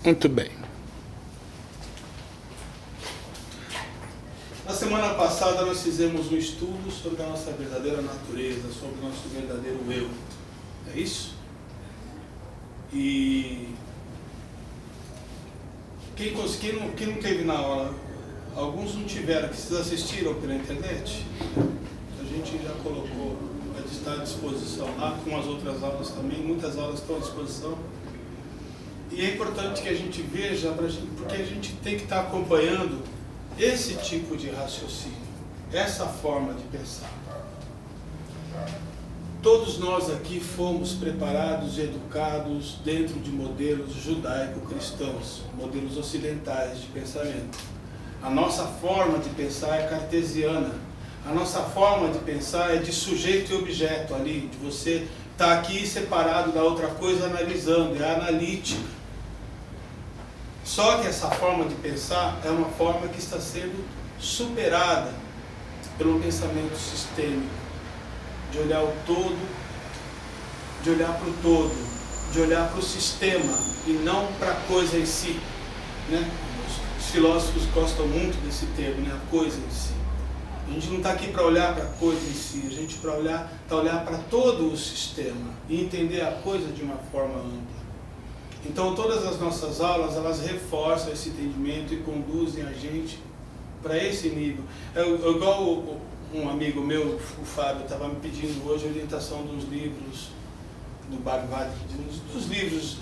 Muito bem. Na semana passada nós fizemos um estudo sobre a nossa verdadeira natureza, sobre o nosso verdadeiro eu. É isso? E quem não teve na aula, alguns não tiveram, que vocês assistiram pela internet, a gente já colocou, está à disposição lá, com as outras aulas também, muitas aulas estão à disposição. E é importante que a gente veja, porque a gente tem que estar acompanhando esse tipo de raciocínio, essa forma de pensar. Todos nós aqui fomos preparados e educados dentro de modelos judaico-cristãos, modelos ocidentais de pensamento. A nossa forma de pensar é cartesiana. A nossa forma de pensar é de sujeito e objeto ali, de você estar aqui separado da outra coisa analisando, é analítica. Só que essa forma de pensar é uma forma que está sendo superada pelo pensamento sistêmico, de olhar o todo, de olhar para o todo, de olhar para o sistema e não para a coisa em si, né? Os filósofos gostam muito desse termo, né? A coisa em si. A gente não está aqui para olhar para a coisa em si, a gente está olhar para todo o sistema e entender a coisa de uma forma ampla. Então todas as nossas aulas, elas reforçam esse entendimento e conduzem a gente para esse nível. Igual um amigo meu, o Fábio, estava me pedindo hoje a orientação dos livros do Bhagavad Gita, dos livros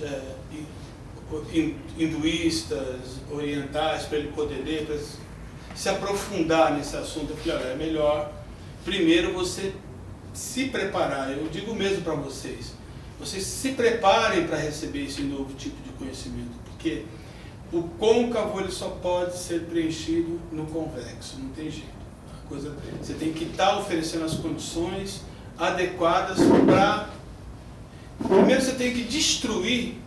hinduístas, orientais, para ele poder ler, para se aprofundar nesse assunto. Eu falei, olha, é melhor primeiro você se preparar. Eu digo mesmo para vocês se preparem para receber esse novo tipo de conhecimento, porque o côncavo ele só pode ser preenchido no convexo, não tem jeito. Você tem que estar oferecendo as condições adequadas para... Primeiro você tem que destruir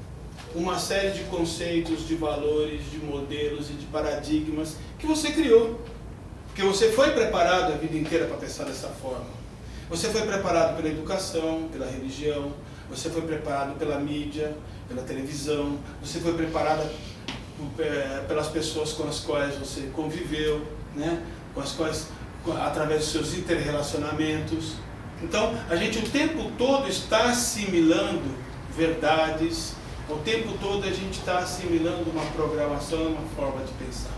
uma série de conceitos, de valores, de modelos e de paradigmas que você criou. Porque você foi preparado a vida inteira para pensar dessa forma. Você foi preparado pela educação, pela religião, você foi preparado pela mídia, pela televisão, você foi preparado pelas pessoas com as quais você conviveu, né? Com as quais, através dos seus interrelacionamentos. Então, a gente o tempo todo está assimilando verdades, o tempo todo a gente está assimilando uma programação, uma forma de pensar.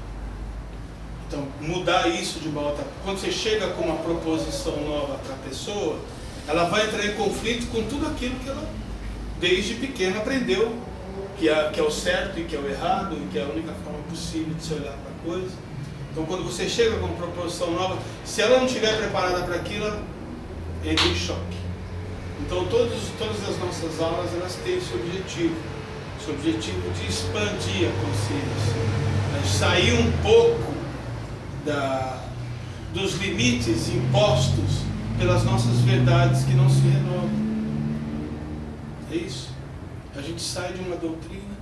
Então, mudar isso de uma outra... Quando você chega com uma proposição nova para a pessoa, ela vai entrar em conflito com tudo aquilo que ela, desde pequena, aprendeu, que é o certo e que é o errado, e que é a única forma possível de se olhar para a coisa. Então, quando você chega com uma proposição nova, se ela não estiver preparada para aquilo, ela entra em choque. Então, todas as nossas aulas, elas têm esse objetivo de expandir a consciência, de sair um pouco dos limites impostos pelas nossas verdades que não se renovam. É isso. A gente sai de uma doutrina,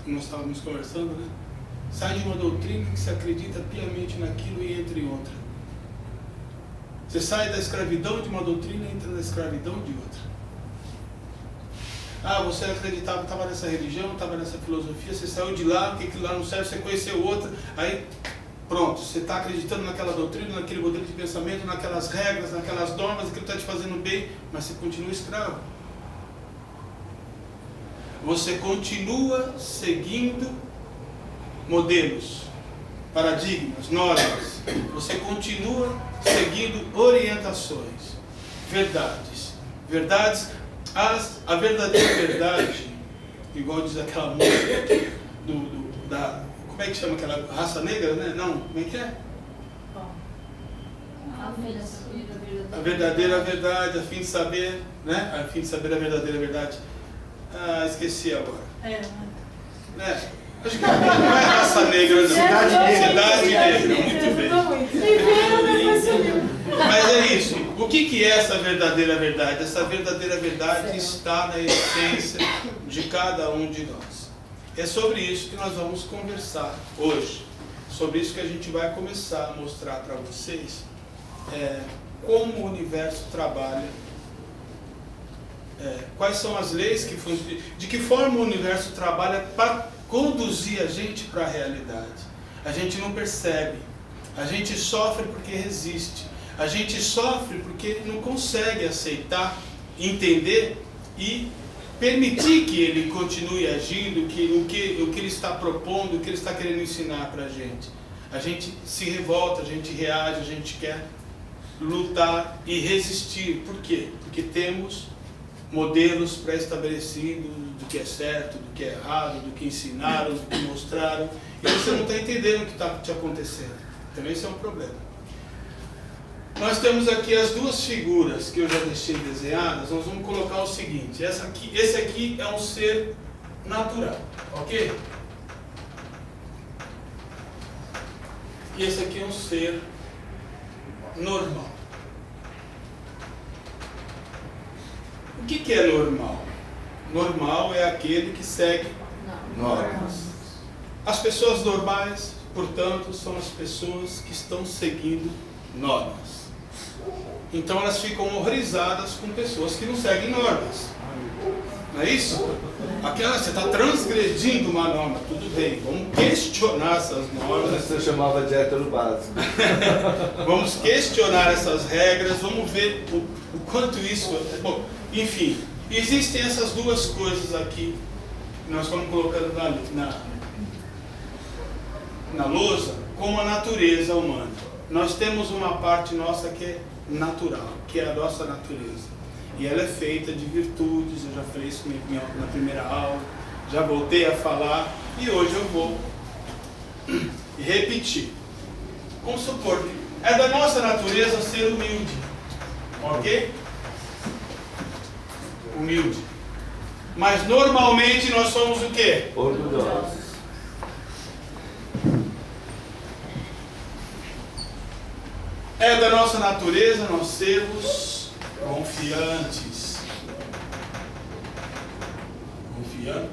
nós estávamos conversando, né? Sai de uma doutrina que se acredita piamente naquilo e entra em outra. Você sai da escravidão de uma doutrina e entra na escravidão de outra. Ah, você acreditava, estava nessa religião, estava nessa filosofia, você saiu de lá, porque aquilo lá não serve, você conheceu outra, aí pronto, você está acreditando naquela doutrina, naquele modelo de pensamento, naquelas regras, naquelas normas, aquilo está te fazendo bem, mas você continua escravo. Você continua seguindo modelos, paradigmas, normas. Você continua seguindo orientações, verdades. A verdadeira verdade, igual diz aquela música como é que chama aquela raça negra, né? Não, como é que é? A verdadeira verdade, a fim de saber, né? A fim de saber a verdadeira verdade. Ah, esqueci agora. Né? Acho que não é raça negra, não. Cidade negra, muito bem. Mas é isso. O que é essa verdadeira verdade? Essa verdadeira verdade está na essência de cada um de nós. É sobre isso que nós vamos conversar hoje. Sobre isso que a gente vai começar a mostrar para vocês como o universo trabalha, quais são as leis que funcionam, de que forma o universo trabalha para conduzir a gente para a realidade. A gente não percebe. A gente sofre porque resiste. A gente sofre porque não consegue aceitar, entender e permitir que ele continue agindo, o que ele está propondo, o que ele está querendo ensinar para a gente. A gente se revolta, a gente reage, a gente quer lutar e resistir. Por quê? Porque temos modelos pré-estabelecidos do que é certo, do que é errado, do que ensinaram, do que mostraram, e você não está entendendo o que está te acontecendo. Então esse é um problema. Nós temos aqui as duas figuras que eu já deixei desenhadas. Nós vamos colocar o seguinte: esse aqui é um ser natural, ok? E esse aqui é um ser normal. O que é normal? Normal é aquele que segue normas. As pessoas normais, portanto, são as pessoas que estão seguindo normas. Então elas ficam horrorizadas com pessoas que não seguem normas. Não é isso? Você está transgredindo uma norma. Tudo bem, vamos questionar essas normas. Você chamava de hétero básico. Vamos questionar essas regras, vamos ver o quanto isso... Bom, enfim, existem essas duas coisas aqui que nós estamos colocando na lousa como a natureza humana. Nós temos uma parte nossa que é natural, que é a nossa natureza. E ela é feita de virtudes, eu já falei isso na primeira aula, já voltei a falar e hoje eu vou repetir. Vamos supor que é da nossa natureza ser humilde, ok? Humilde. Mas normalmente nós somos o quê? Orgulhosos. É da nossa natureza nós sermos confiantes. Confiantes.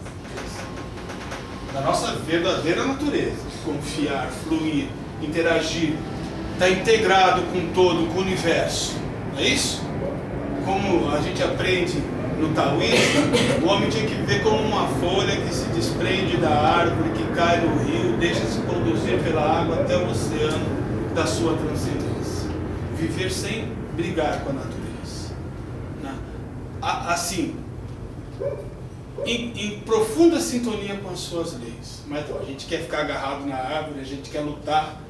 Da nossa verdadeira natureza. Confiar, fluir, interagir. Está integrado com todo, com o universo. Não é isso? Como a gente aprende no taoísmo, o homem tinha que ver como uma folha que se desprende da árvore, que cai no rio, deixa-se conduzir pela água até o oceano da sua transcendência. Viver sem brigar com a natureza. Assim, em profunda sintonia com as suas leis. Mas a gente quer ficar agarrado na árvore, a gente quer lutar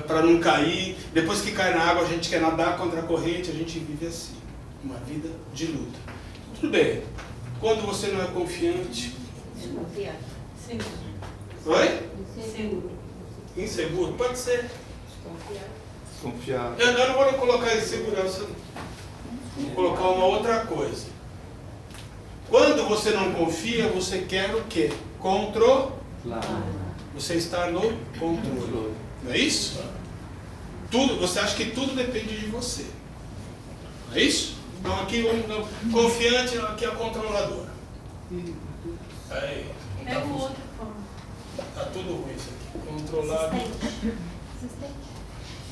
para não cair. Depois que cai na água, a gente quer nadar contra a corrente. A gente vive assim, uma vida de luta. Tudo bem. Quando você não é confiante... Desconfiado. Seguro. Oi? Seguro. Inseguro? Pode ser. Desconfiado. Confiar. Eu não vou colocar insegurança, vou colocar uma outra coisa. Quando você não confia, você quer o quê? Controlar. Você está no controle. Não é isso? Você acha que tudo depende de você. Não é isso? Então aqui confiante, aqui é controlador. Aí, É o outro forma. tá tudo ruim isso aqui. Controlado.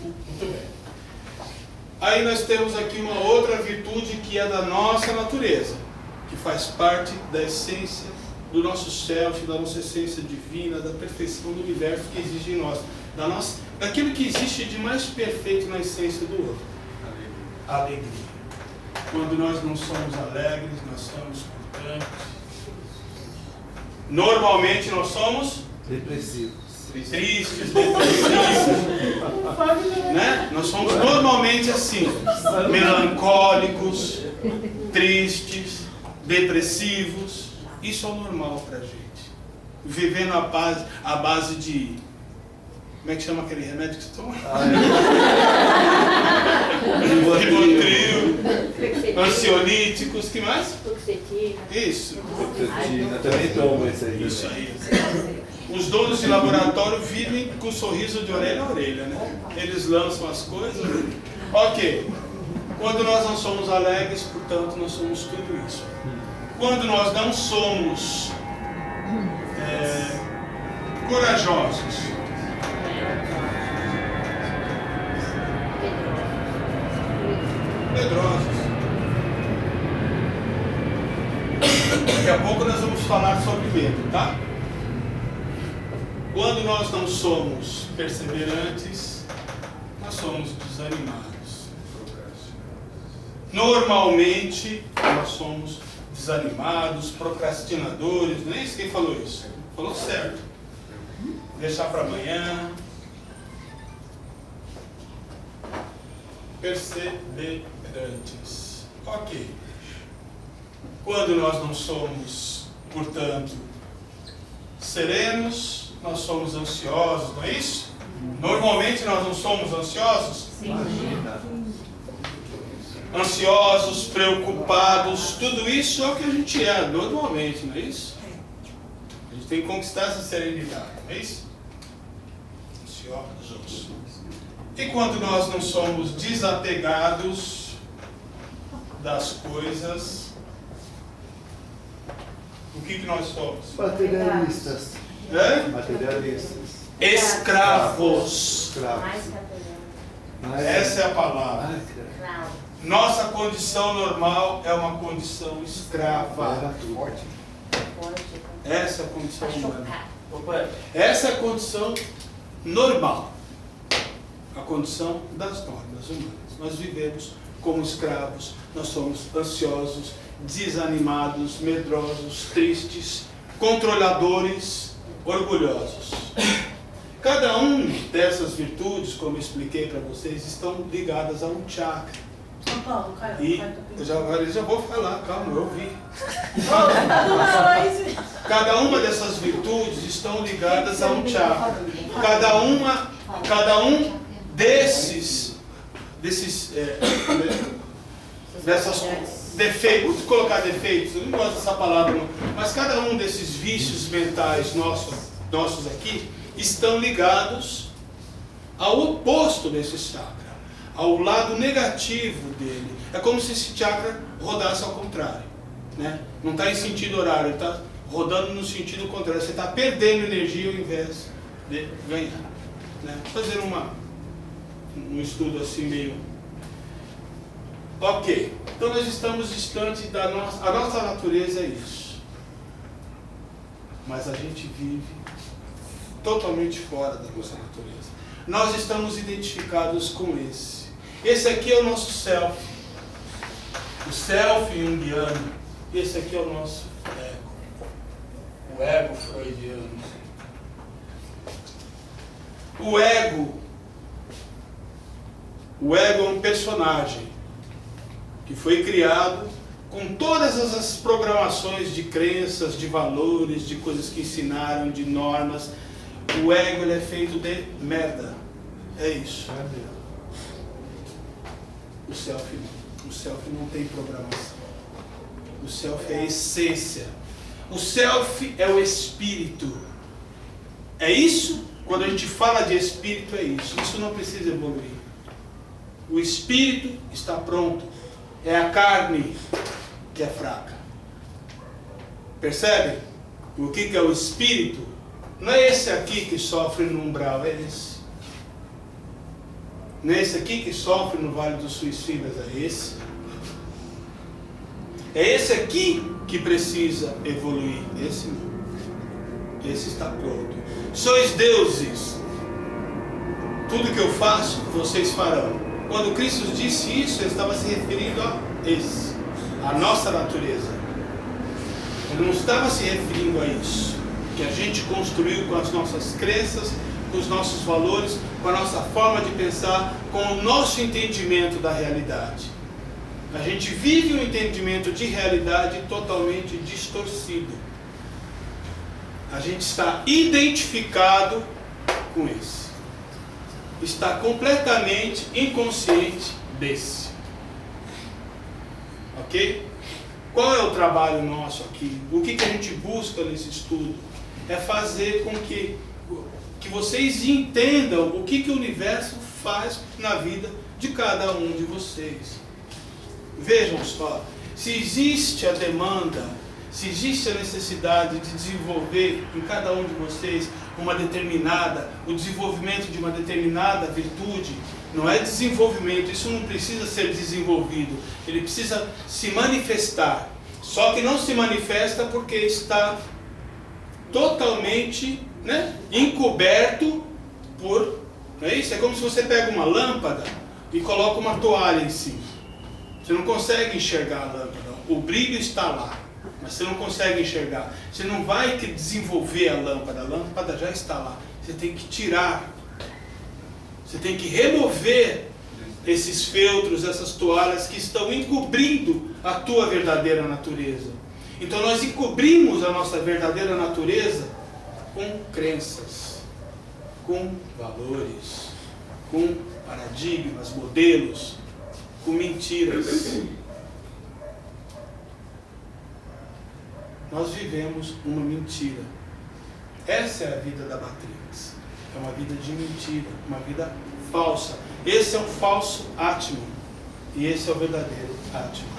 Muito bem. Aí nós temos aqui uma outra virtude que é da nossa natureza, que faz parte da essência do nosso self, da nossa essência divina, da perfeição do universo que existe em nós, daquilo que existe de mais perfeito na essência do outro. Alegria. Quando nós não somos alegres, nós somos cortantes. Normalmente nós somos Depressivos. tristes, depressivos, né? Nós somos normalmente assim, melancólicos, tristes, depressivos. Isso é o normal pra gente. Vivendo à base de... Como é que chama aquele remédio que você toma? Rivotril, ansiolíticos, que mais? Fluoxetina. Isso. Fluoxetina, também tomo isso aí. Isso aí. Os donos de laboratório vivem com um sorriso de orelha a orelha, né? Eles lançam as coisas. Ok. Quando nós não somos alegres, portanto, nós somos tudo isso. Quando nós não somos corajosos, medrosos. Daqui a pouco nós vamos falar sobre medo, tá? Quando nós não somos perseverantes, nós somos desanimados. Normalmente, nós somos desanimados, procrastinadores. Nem sei quem falou isso. Falou certo. Deixar para amanhã. Perseverantes. Ok. Quando nós não somos, portanto, serenos, nós somos ansiosos, não é isso? Normalmente nós não somos ansiosos? Imagina. Ansiosos, preocupados, tudo isso é o que a gente é normalmente, não é isso? A gente tem que conquistar essa serenidade, não é isso? Ansiosos. E quando nós não somos desapegados das coisas, o que nós somos? Materialistas. É? Materialistas. Escravos. Escravos. Essa é a palavra. Ai, cara. Nossa condição normal é uma condição escrava. Leva tudo. Essa é a condição humana. Essa é a condição normal. A condição das normas humanas. Nós vivemos como escravos, nós somos ansiosos, desanimados, medrosos, tristes, controladores, orgulhosos. Cada um dessas virtudes, como eu expliquei para vocês, estão ligadas a um chakra. São Paulo, Caio. E eu já vou falar, calma, eu ouvi. Cada uma dessas virtudes estão ligadas a um chakra. Cada um dessas defeitos, vou colocar defeitos, eu não gosto dessa palavra não, mas cada um desses vícios mentais nossos aqui estão ligados ao oposto desse chakra, ao lado negativo dele. É como se esse chakra rodasse ao contrário, né? Não está em sentido horário, ele está rodando no sentido contrário. Você está perdendo energia ao invés de ganhar, né? Fazer um estudo assim meio... Ok, então nós estamos distantes da nossa... A nossa natureza é isso. Mas a gente vive totalmente fora da nossa natureza. Nós estamos identificados com esse. Esse aqui é o nosso self. O self junguiano. Esse aqui é o nosso ego. O ego freudiano. O ego é um personagem que foi criado com todas as programações de crenças, de valores, de coisas que ensinaram, de normas. O ego ele é feito de merda. É isso. O self não tem programação. O self é a essência. O self é o espírito. É isso? Quando a gente fala de espírito, é isso. Isso não precisa evoluir. O espírito está pronto. É a carne que é fraca. Percebem? O que é o espírito? Não é esse aqui que sofre no umbral, é esse. Não é esse aqui que sofre no Vale dos Suicidas, é esse. É esse aqui que precisa evoluir, esse não. Esse está pronto. Sois deuses. Tudo que eu faço, vocês farão. Quando Cristo disse isso, ele estava se referindo a esse, a nossa natureza. Ele não estava se referindo a isso, que a gente construiu com as nossas crenças, com os nossos valores, com a nossa forma de pensar, com o nosso entendimento da realidade. A gente vive um entendimento de realidade totalmente distorcido. A gente está identificado com esse. Está completamente inconsciente desse. Ok? Qual é o trabalho nosso aqui? O que a gente busca nesse estudo? É fazer com que vocês entendam o que o universo faz na vida de cada um de vocês. Vejam só, se existe a demanda, se existe a necessidade de desenvolver em cada um de vocês o desenvolvimento de uma determinada virtude, não é desenvolvimento, isso não precisa ser desenvolvido, ele precisa se manifestar, só que não se manifesta porque está totalmente, né, encoberto por... Não é isso? É como se você pega uma lâmpada e coloca uma toalha em cima. Você não consegue enxergar a lâmpada. O brilho está lá, mas você não consegue enxergar. Você não vai desenvolver a lâmpada já está lá. Você tem que tirar. Você tem que remover esses feltros, essas toalhas que estão encobrindo a tua verdadeira natureza. Então nós encobrimos a nossa verdadeira natureza com crenças, com valores, com paradigmas, modelos, com mentiras. Nós vivemos uma mentira. Essa é a vida da Matrix. É uma vida de mentira, uma vida falsa. Esse é o falso Atman e esse é o verdadeiro Atman.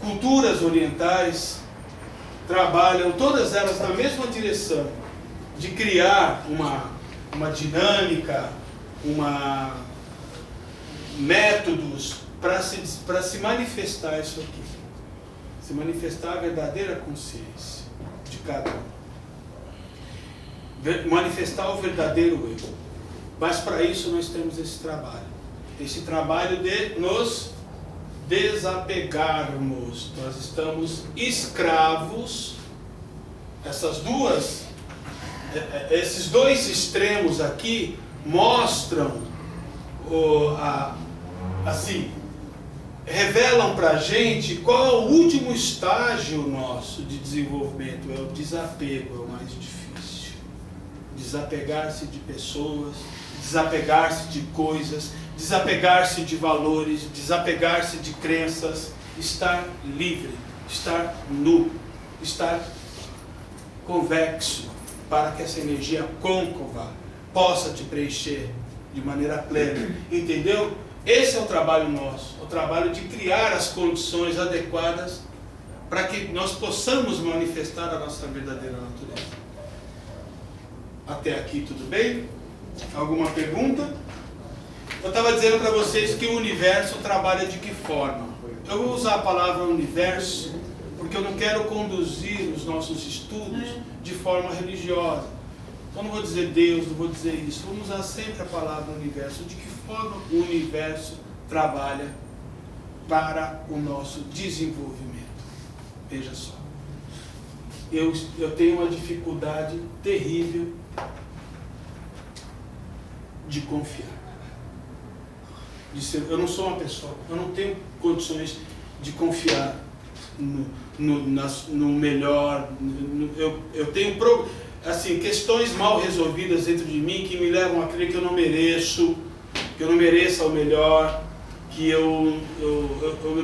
Culturas orientais trabalham todas elas na mesma direção, de criar uma dinâmica, métodos para se manifestar isso aqui. Se manifestar a verdadeira consciência de cada um. Manifestar o verdadeiro eu. Mas para isso nós temos esse trabalho. Esse trabalho de nos desapegarmos. Nós estamos escravos. Esses dois extremos aqui mostram, revelam para a gente qual é o último estágio nosso de desenvolvimento. É o desapego, é o mais difícil. Desapegar-se de pessoas, desapegar-se de coisas, desapegar-se de valores, desapegar-se de crenças, estar livre, estar nu, estar convexo, para que essa energia côncava possa te preencher de maneira plena. Entendeu? Esse é o trabalho nosso, o trabalho de criar as condições adequadas para que nós possamos manifestar a nossa verdadeira natureza. Até aqui tudo bem? Alguma pergunta? Eu estava dizendo para vocês que o universo trabalha de que forma? Eu vou usar a palavra universo porque eu não quero conduzir os nossos estudos de forma religiosa. Então não vou dizer Deus, não vou dizer isso. Vamos usar sempre a palavra universo. De que forma o universo trabalha para o nosso desenvolvimento? Veja só. Eu tenho uma dificuldade terrível de confiar. Eu não sou uma pessoa, eu não tenho condições de confiar no melhor. Eu tenho questões mal resolvidas dentro de mim que me levam a crer que eu não mereço, que eu não mereça o melhor, que eu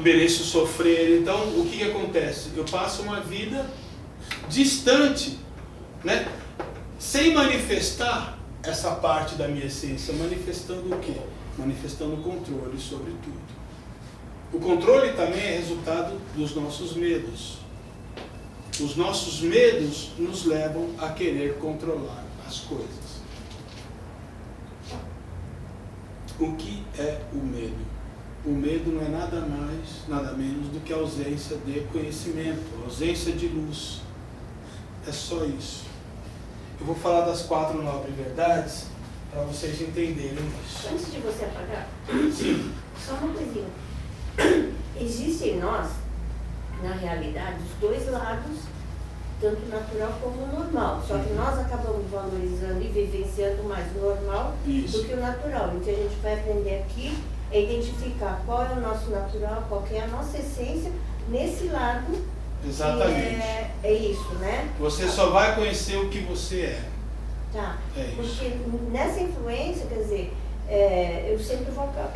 mereço sofrer. Então, o que acontece? Eu passo uma vida distante, né? Sem manifestar essa parte da minha essência. Manifestando o quê? Manifestando o controle sobre tudo. O controle também é resultado dos nossos medos. Os nossos medos nos levam a querer controlar as coisas. O que é o medo? O medo não é nada mais, nada menos do que a ausência de conhecimento, a ausência de luz. É só isso. Eu vou falar das 4 nobres verdades para vocês entenderem isso. Antes de você apagar, Sim. só uma coisinha. Existe em nós, na realidade, os dois lados, tanto natural como normal. Só que nós acabamos valorizando e vivenciando mais o normal do que o natural. O que a gente vai aprender aqui é identificar qual é o nosso natural, qual que é a nossa essência nesse lado. Exatamente. É isso, né? Você só vai conhecer o que você é. Tá. É isso. Porque nessa influência, quer dizer, eu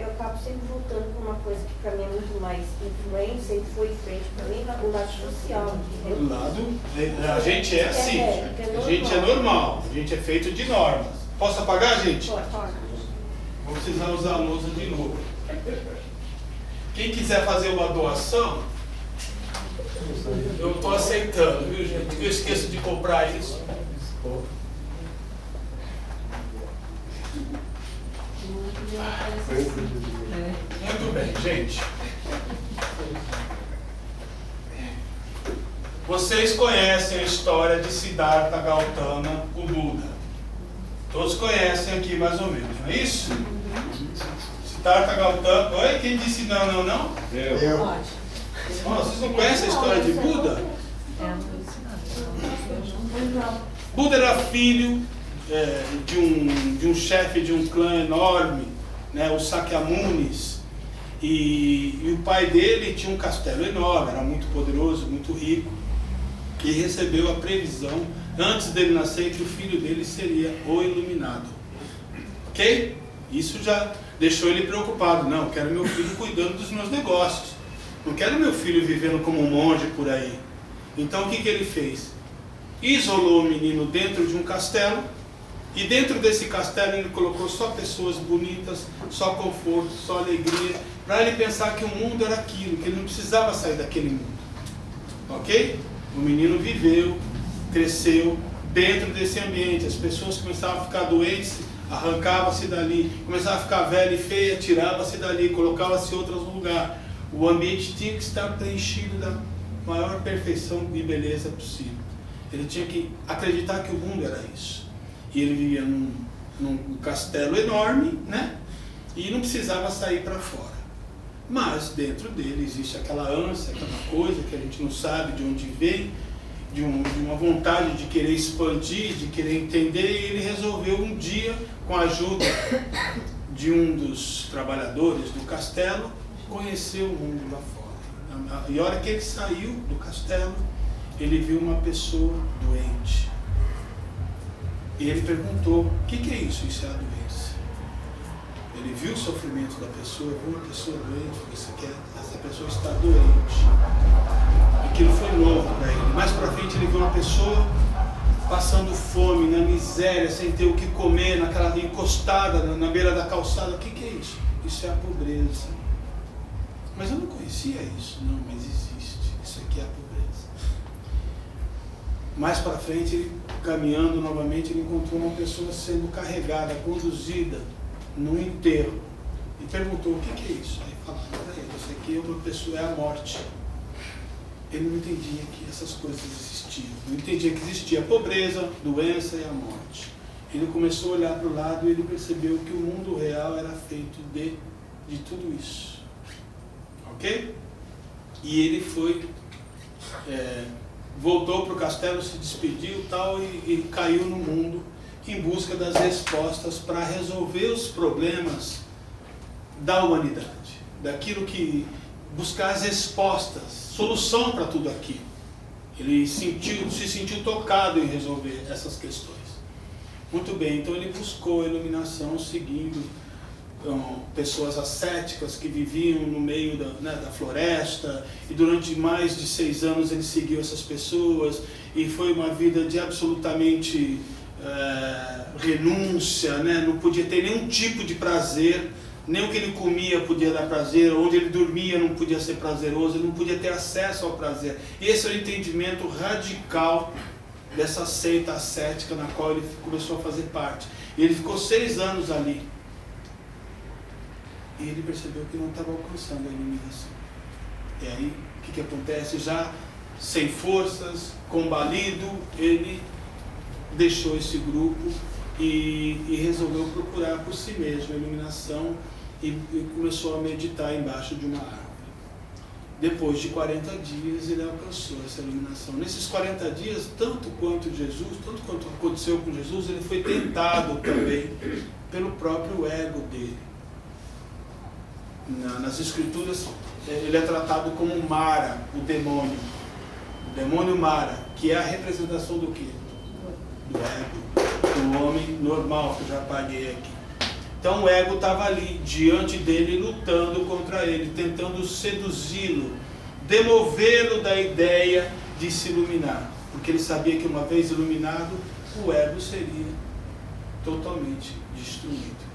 acabo sempre voltando para uma coisa que para mim é muito mais influente, sempre foi frente para mim, o lado social, entendeu? O lado, a gente é assim, a gente é normal, a gente é feito de normas. Posso apagar, gente? Pode. Vou precisar usar a lousa de novo. Quem quiser fazer uma doação, eu estou aceitando, viu, gente? Eu esqueço de comprar isso. Muito bem, gente. Vocês conhecem a história de Siddhartha Gautama, o Buda. Todos conhecem aqui mais ou menos, não é isso? Siddhartha Gautama. Oi, quem disse não? Eu. Oh, vocês não conhecem a história de Buda? Buda era filho de um chefe de um clã enorme, né, os Sakyamunis, e o pai dele tinha um castelo enorme, era muito poderoso, muito rico, e recebeu a previsão, antes dele nascer, que o filho dele seria o iluminado. Ok? Isso já deixou ele preocupado. Não, eu quero meu filho cuidando dos meus negócios, não quero meu filho vivendo como um monge por aí. Então o que ele fez? Isolou o menino dentro de um castelo, e dentro desse castelo ele colocou só pessoas bonitas, só conforto, só alegria, para ele pensar que o mundo era aquilo, que ele não precisava sair daquele mundo. Ok? O menino viveu, cresceu dentro desse ambiente. As pessoas começavam a ficar doentes, arrancava-se dali, começava a ficar velha e feia, tirava-se dali, colocava-se outras no lugar. O ambiente tinha que estar preenchido da maior perfeição e beleza possível. Ele tinha que acreditar que o mundo era isso. E ele vivia num castelo enorme, né? E não precisava sair para fora. Mas dentro dele existe aquela ânsia, aquela coisa que a gente não sabe de onde vem, de uma vontade de querer expandir, de querer entender, e ele resolveu um dia, com a ajuda de um dos trabalhadores do castelo, conhecer o mundo lá fora. E a hora que ele saiu do castelo, ele viu uma pessoa doente. E ele perguntou: o que é isso? Isso é a doença. Ele viu o sofrimento da pessoa, viu uma pessoa doente, essa pessoa está doente. Aquilo foi novo para ele. Mais para frente ele viu uma pessoa passando fome, na miséria, sem ter o que comer, naquela encostada na beira da calçada. O que é isso? Isso é a pobreza. Mas eu não conhecia isso. Não, mas existe. Isso aqui é a pobreza. Mais para frente, ele, caminhando novamente, ele encontrou uma pessoa sendo carregada, conduzida num enterro. E perguntou: o que é isso? Aí falaram para ele: isso aqui é uma pessoa, é a morte. Ele não entendia que essas coisas existiam. Não entendia que existia a pobreza, doença e a morte. Ele começou a olhar para o lado e ele percebeu que o mundo real era feito de tudo isso. Ok? E ele foi... voltou para o castelo, se despediu tal, e caiu no mundo em busca das respostas para resolver os problemas da humanidade, daquilo que buscar as respostas, solução para tudo aquilo. Ele se sentiu tocado em resolver essas questões. Muito bem, então ele buscou a iluminação seguindo pessoas ascéticas que viviam no meio da floresta, e durante mais de 6 anos ele seguiu essas pessoas, e foi uma vida de absolutamente renúncia, né? Não podia ter nenhum tipo de prazer, nem o que ele comia podia dar prazer, onde ele dormia não podia ser prazeroso, ele não podia ter acesso ao prazer. Esse é o entendimento radical dessa seita ascética na qual ele começou a fazer parte. E ele ficou 6 anos ali. E ele percebeu que não estava alcançando a iluminação. E aí, o que acontece? Já sem forças, combalido, ele deixou esse grupo e resolveu procurar por si mesmo a iluminação e começou a meditar embaixo de uma árvore. Depois de 40 dias, ele alcançou essa iluminação. Nesses 40 dias, tanto quanto aconteceu com Jesus, ele foi tentado também pelo próprio ego dele. Nas escrituras, ele é tratado como Mara, o demônio Mara, que é a representação do quê? Do ego, do homem normal, que eu já apaguei aqui. Então o ego estava ali, diante dele, lutando contra ele, tentando seduzi-lo, demovê-lo da ideia de se iluminar, porque ele sabia que uma vez iluminado, o ego seria totalmente destruído.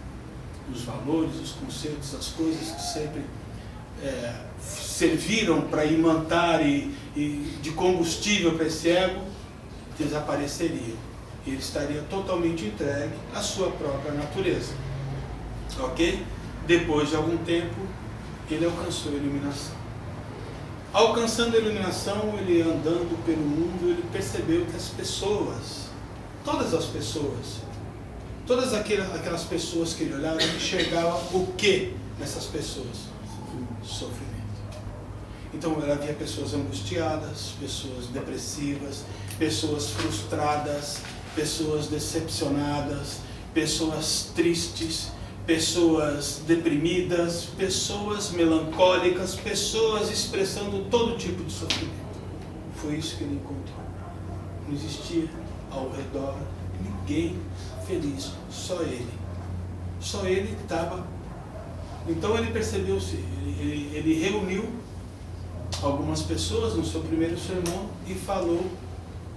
Os valores, os conceitos, as coisas que sempre serviram para imantar e de combustível para esse ego, desapareceriam. E ele estaria totalmente entregue à sua própria natureza. Ok? Depois de algum tempo, ele alcançou a iluminação. Alcançando a iluminação, ele andando pelo mundo, ele percebeu que as pessoas, todas as pessoas, todas aquelas pessoas que ele olhava, ele enxergava o que nessas pessoas? Sofrimento. Então ele havia pessoas angustiadas, pessoas depressivas, pessoas frustradas, pessoas decepcionadas, pessoas tristes, pessoas deprimidas, pessoas melancólicas, pessoas expressando todo tipo de sofrimento. Foi isso que ele encontrou. Não existia ao redor ninguém feliz, só ele. Só ele estava. Então ele percebeu-se, ele reuniu algumas pessoas no seu primeiro sermão e falou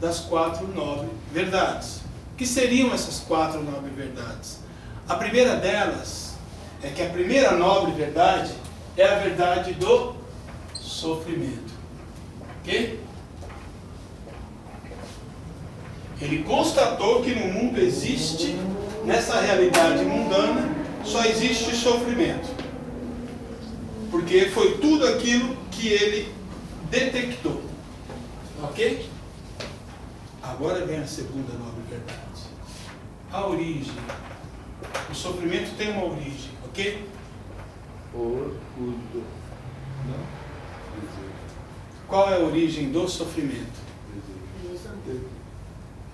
das 4 nobres verdades. O que seriam essas 4 nobres verdades? A primeira delas é que a primeira nobre verdade é a verdade do sofrimento. Ok? Ele constatou que no mundo existe, nessa realidade mundana, só existe sofrimento. Porque foi tudo aquilo que ele detectou. Ok? Agora vem a segunda nobre verdade. A origem. O sofrimento tem uma origem, ok? Orgulho. Não? Desejo. Qual é a origem do sofrimento? Desejo.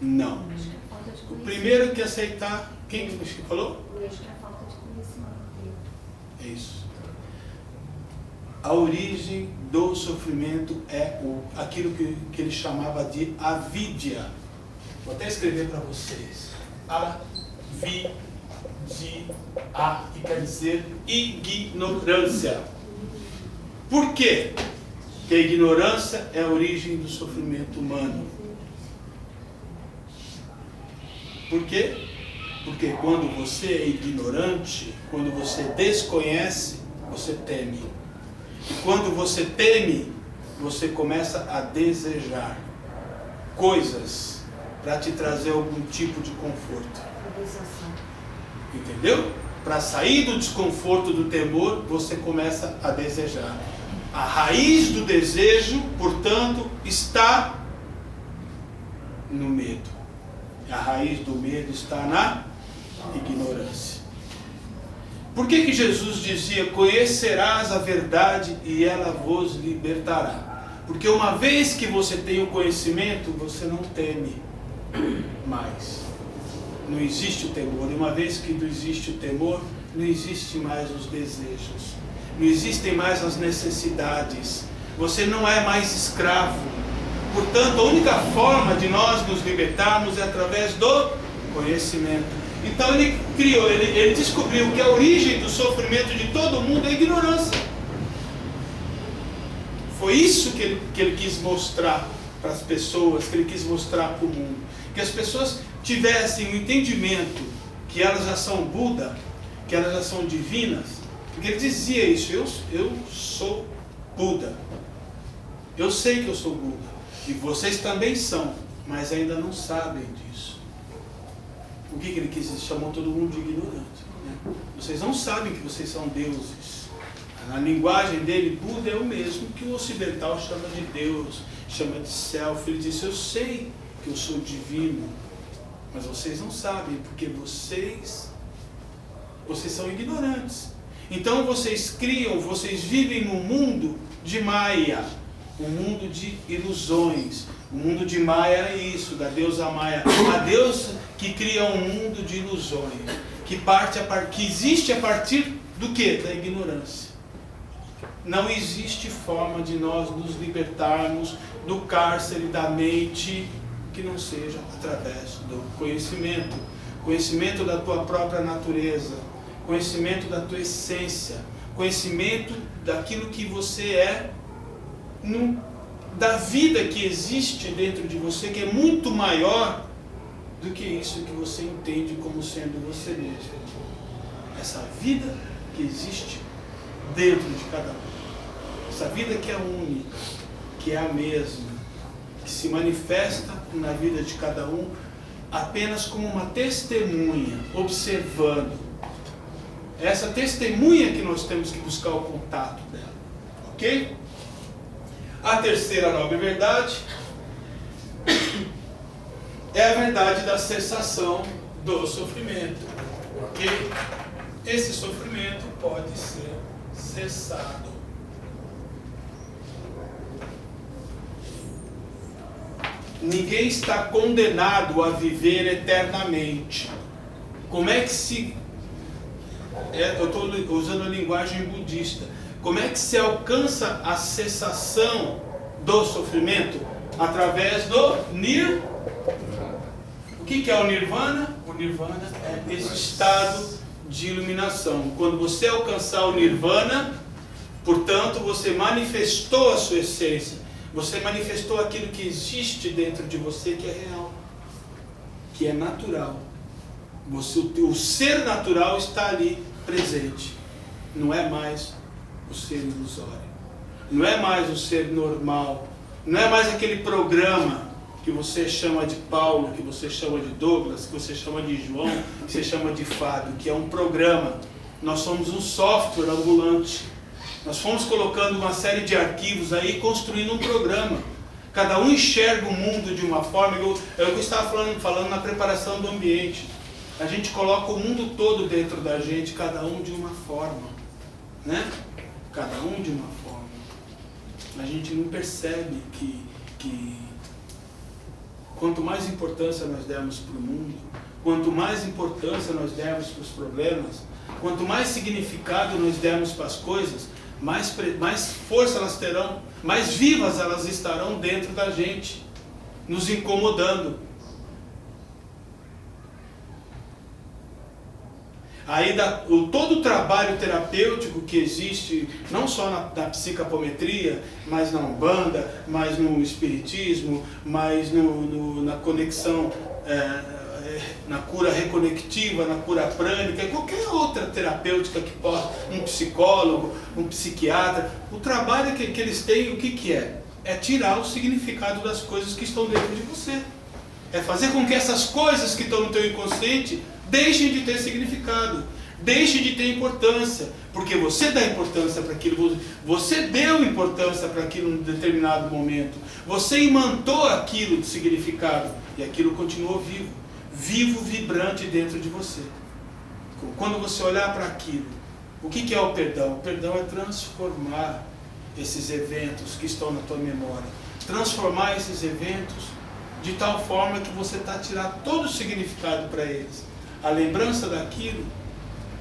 Não. Acho que é falta de O conhecimento. primeiro que aceitar, quem que falou? Eu acho que é falta de conhecimento. É isso. A origem do sofrimento é aquilo que ele chamava de avidya. Vou até escrever para vocês. Avidya, que quer dizer ignorância. Por quê? Porque a ignorância é a origem do sofrimento humano. Por quê? Porque quando você é ignorante, quando você desconhece, você teme. E quando você teme, você começa a desejar coisas para te trazer algum tipo de conforto. Entendeu? Para sair do desconforto do temor, você começa a desejar. A raiz do desejo, portanto, está no medo. A raiz do medo está na ignorância. Por que Jesus dizia: conhecerás a verdade e ela vos libertará? Porque uma vez que você tem o conhecimento, você não teme mais. Não existe o temor. E uma vez que não existe o temor, não existe mais os desejos. Não existem mais as necessidades. Você não é mais escravo. Portanto, a única forma de nós nos libertarmos é através do conhecimento. Então ele criou, ele descobriu que a origem do sofrimento de todo mundo é a ignorância. Foi isso que ele quis mostrar para as pessoas, que ele quis mostrar para o mundo. Que as pessoas tivessem o entendimento que elas já são Buda, que elas já são divinas. Porque ele dizia isso: eu sou Buda. Eu sei que eu sou Buda. E vocês também são, mas ainda não sabem disso. O que ele quis? Ele chamou todo mundo de ignorante. Né? Vocês não sabem que vocês são deuses. A linguagem dele, Buda, é o mesmo que o ocidental chama de Deus, chama de self. Ele disse: eu sei que eu sou divino, mas vocês não sabem, porque vocês são ignorantes. Então vocês vivem num mundo de Maya, um mundo de ilusões. O mundo de Maya é isso, da deusa Maya, a deusa que cria um mundo de ilusões, que existe a partir do quê? Da ignorância. Não existe forma de nós nos libertarmos do cárcere da mente que não seja através do conhecimento. Conhecimento da tua própria natureza, conhecimento da tua essência, conhecimento daquilo que você é, da vida que existe dentro de você, que é muito maior do que isso que você entende como sendo você mesmo. Essa vida que existe dentro de cada um. Essa vida que é única, que é a mesma, que se manifesta na vida de cada um apenas como uma testemunha, observando. É essa testemunha que nós temos que buscar o contato dela. Ok? A terceira nobre verdade é a verdade da cessação do sofrimento. Ok? Esse sofrimento pode ser cessado. Ninguém está condenado a viver eternamente. Como é que se... eu estou usando a linguagem budista. Como é que se alcança a cessação do sofrimento? Através do Nirvana. O que é o Nirvana? O Nirvana é esse estado de iluminação. Quando você alcançar o Nirvana, portanto, você manifestou a sua essência. Você manifestou aquilo que existe dentro de você, que é real, que é natural. O ser natural está ali presente. Não é mais o ser ilusório. Não é mais o ser normal. Não é mais aquele programa que você chama de Paulo, que você chama de Douglas, que você chama de João, que você chama de Fábio, que é um programa. Nós somos um software ambulante. Nós fomos colocando uma série de arquivos aí, construindo um programa. Cada um enxerga o mundo de uma forma. Eu estava falando na preparação do ambiente. A gente coloca o mundo todo dentro da gente, cada um de uma forma, né? Cada um de uma forma. A gente não percebe que quanto mais importância nós dermos para o mundo, quanto mais importância nós dermos para os problemas, quanto mais significado nós dermos para as coisas, mais força elas terão, mais vivas elas estarão dentro da gente, nos incomodando. Aí todo o trabalho terapêutico que existe, não só na psicopometria, mas na Umbanda, mas no Espiritismo, mas na conexão, na cura reconectiva, na cura prânica, qualquer outra terapêutica que possa, um psicólogo, um psiquiatra, o trabalho que eles têm, o que é? É tirar o significado das coisas que estão dentro de você. É fazer com que essas coisas que estão no teu inconsciente deixem de ter significado, deixem de ter importância, porque você dá importância para aquilo, você deu importância para aquilo em determinado momento, você imantou aquilo de significado, e aquilo continuou vivo, vibrante dentro de você. Quando você olhar para aquilo, o que é o perdão? O perdão é transformar esses eventos que estão na tua memória, transformar esses eventos de tal forma que você está a tirar todo o significado para eles. A lembrança daquilo,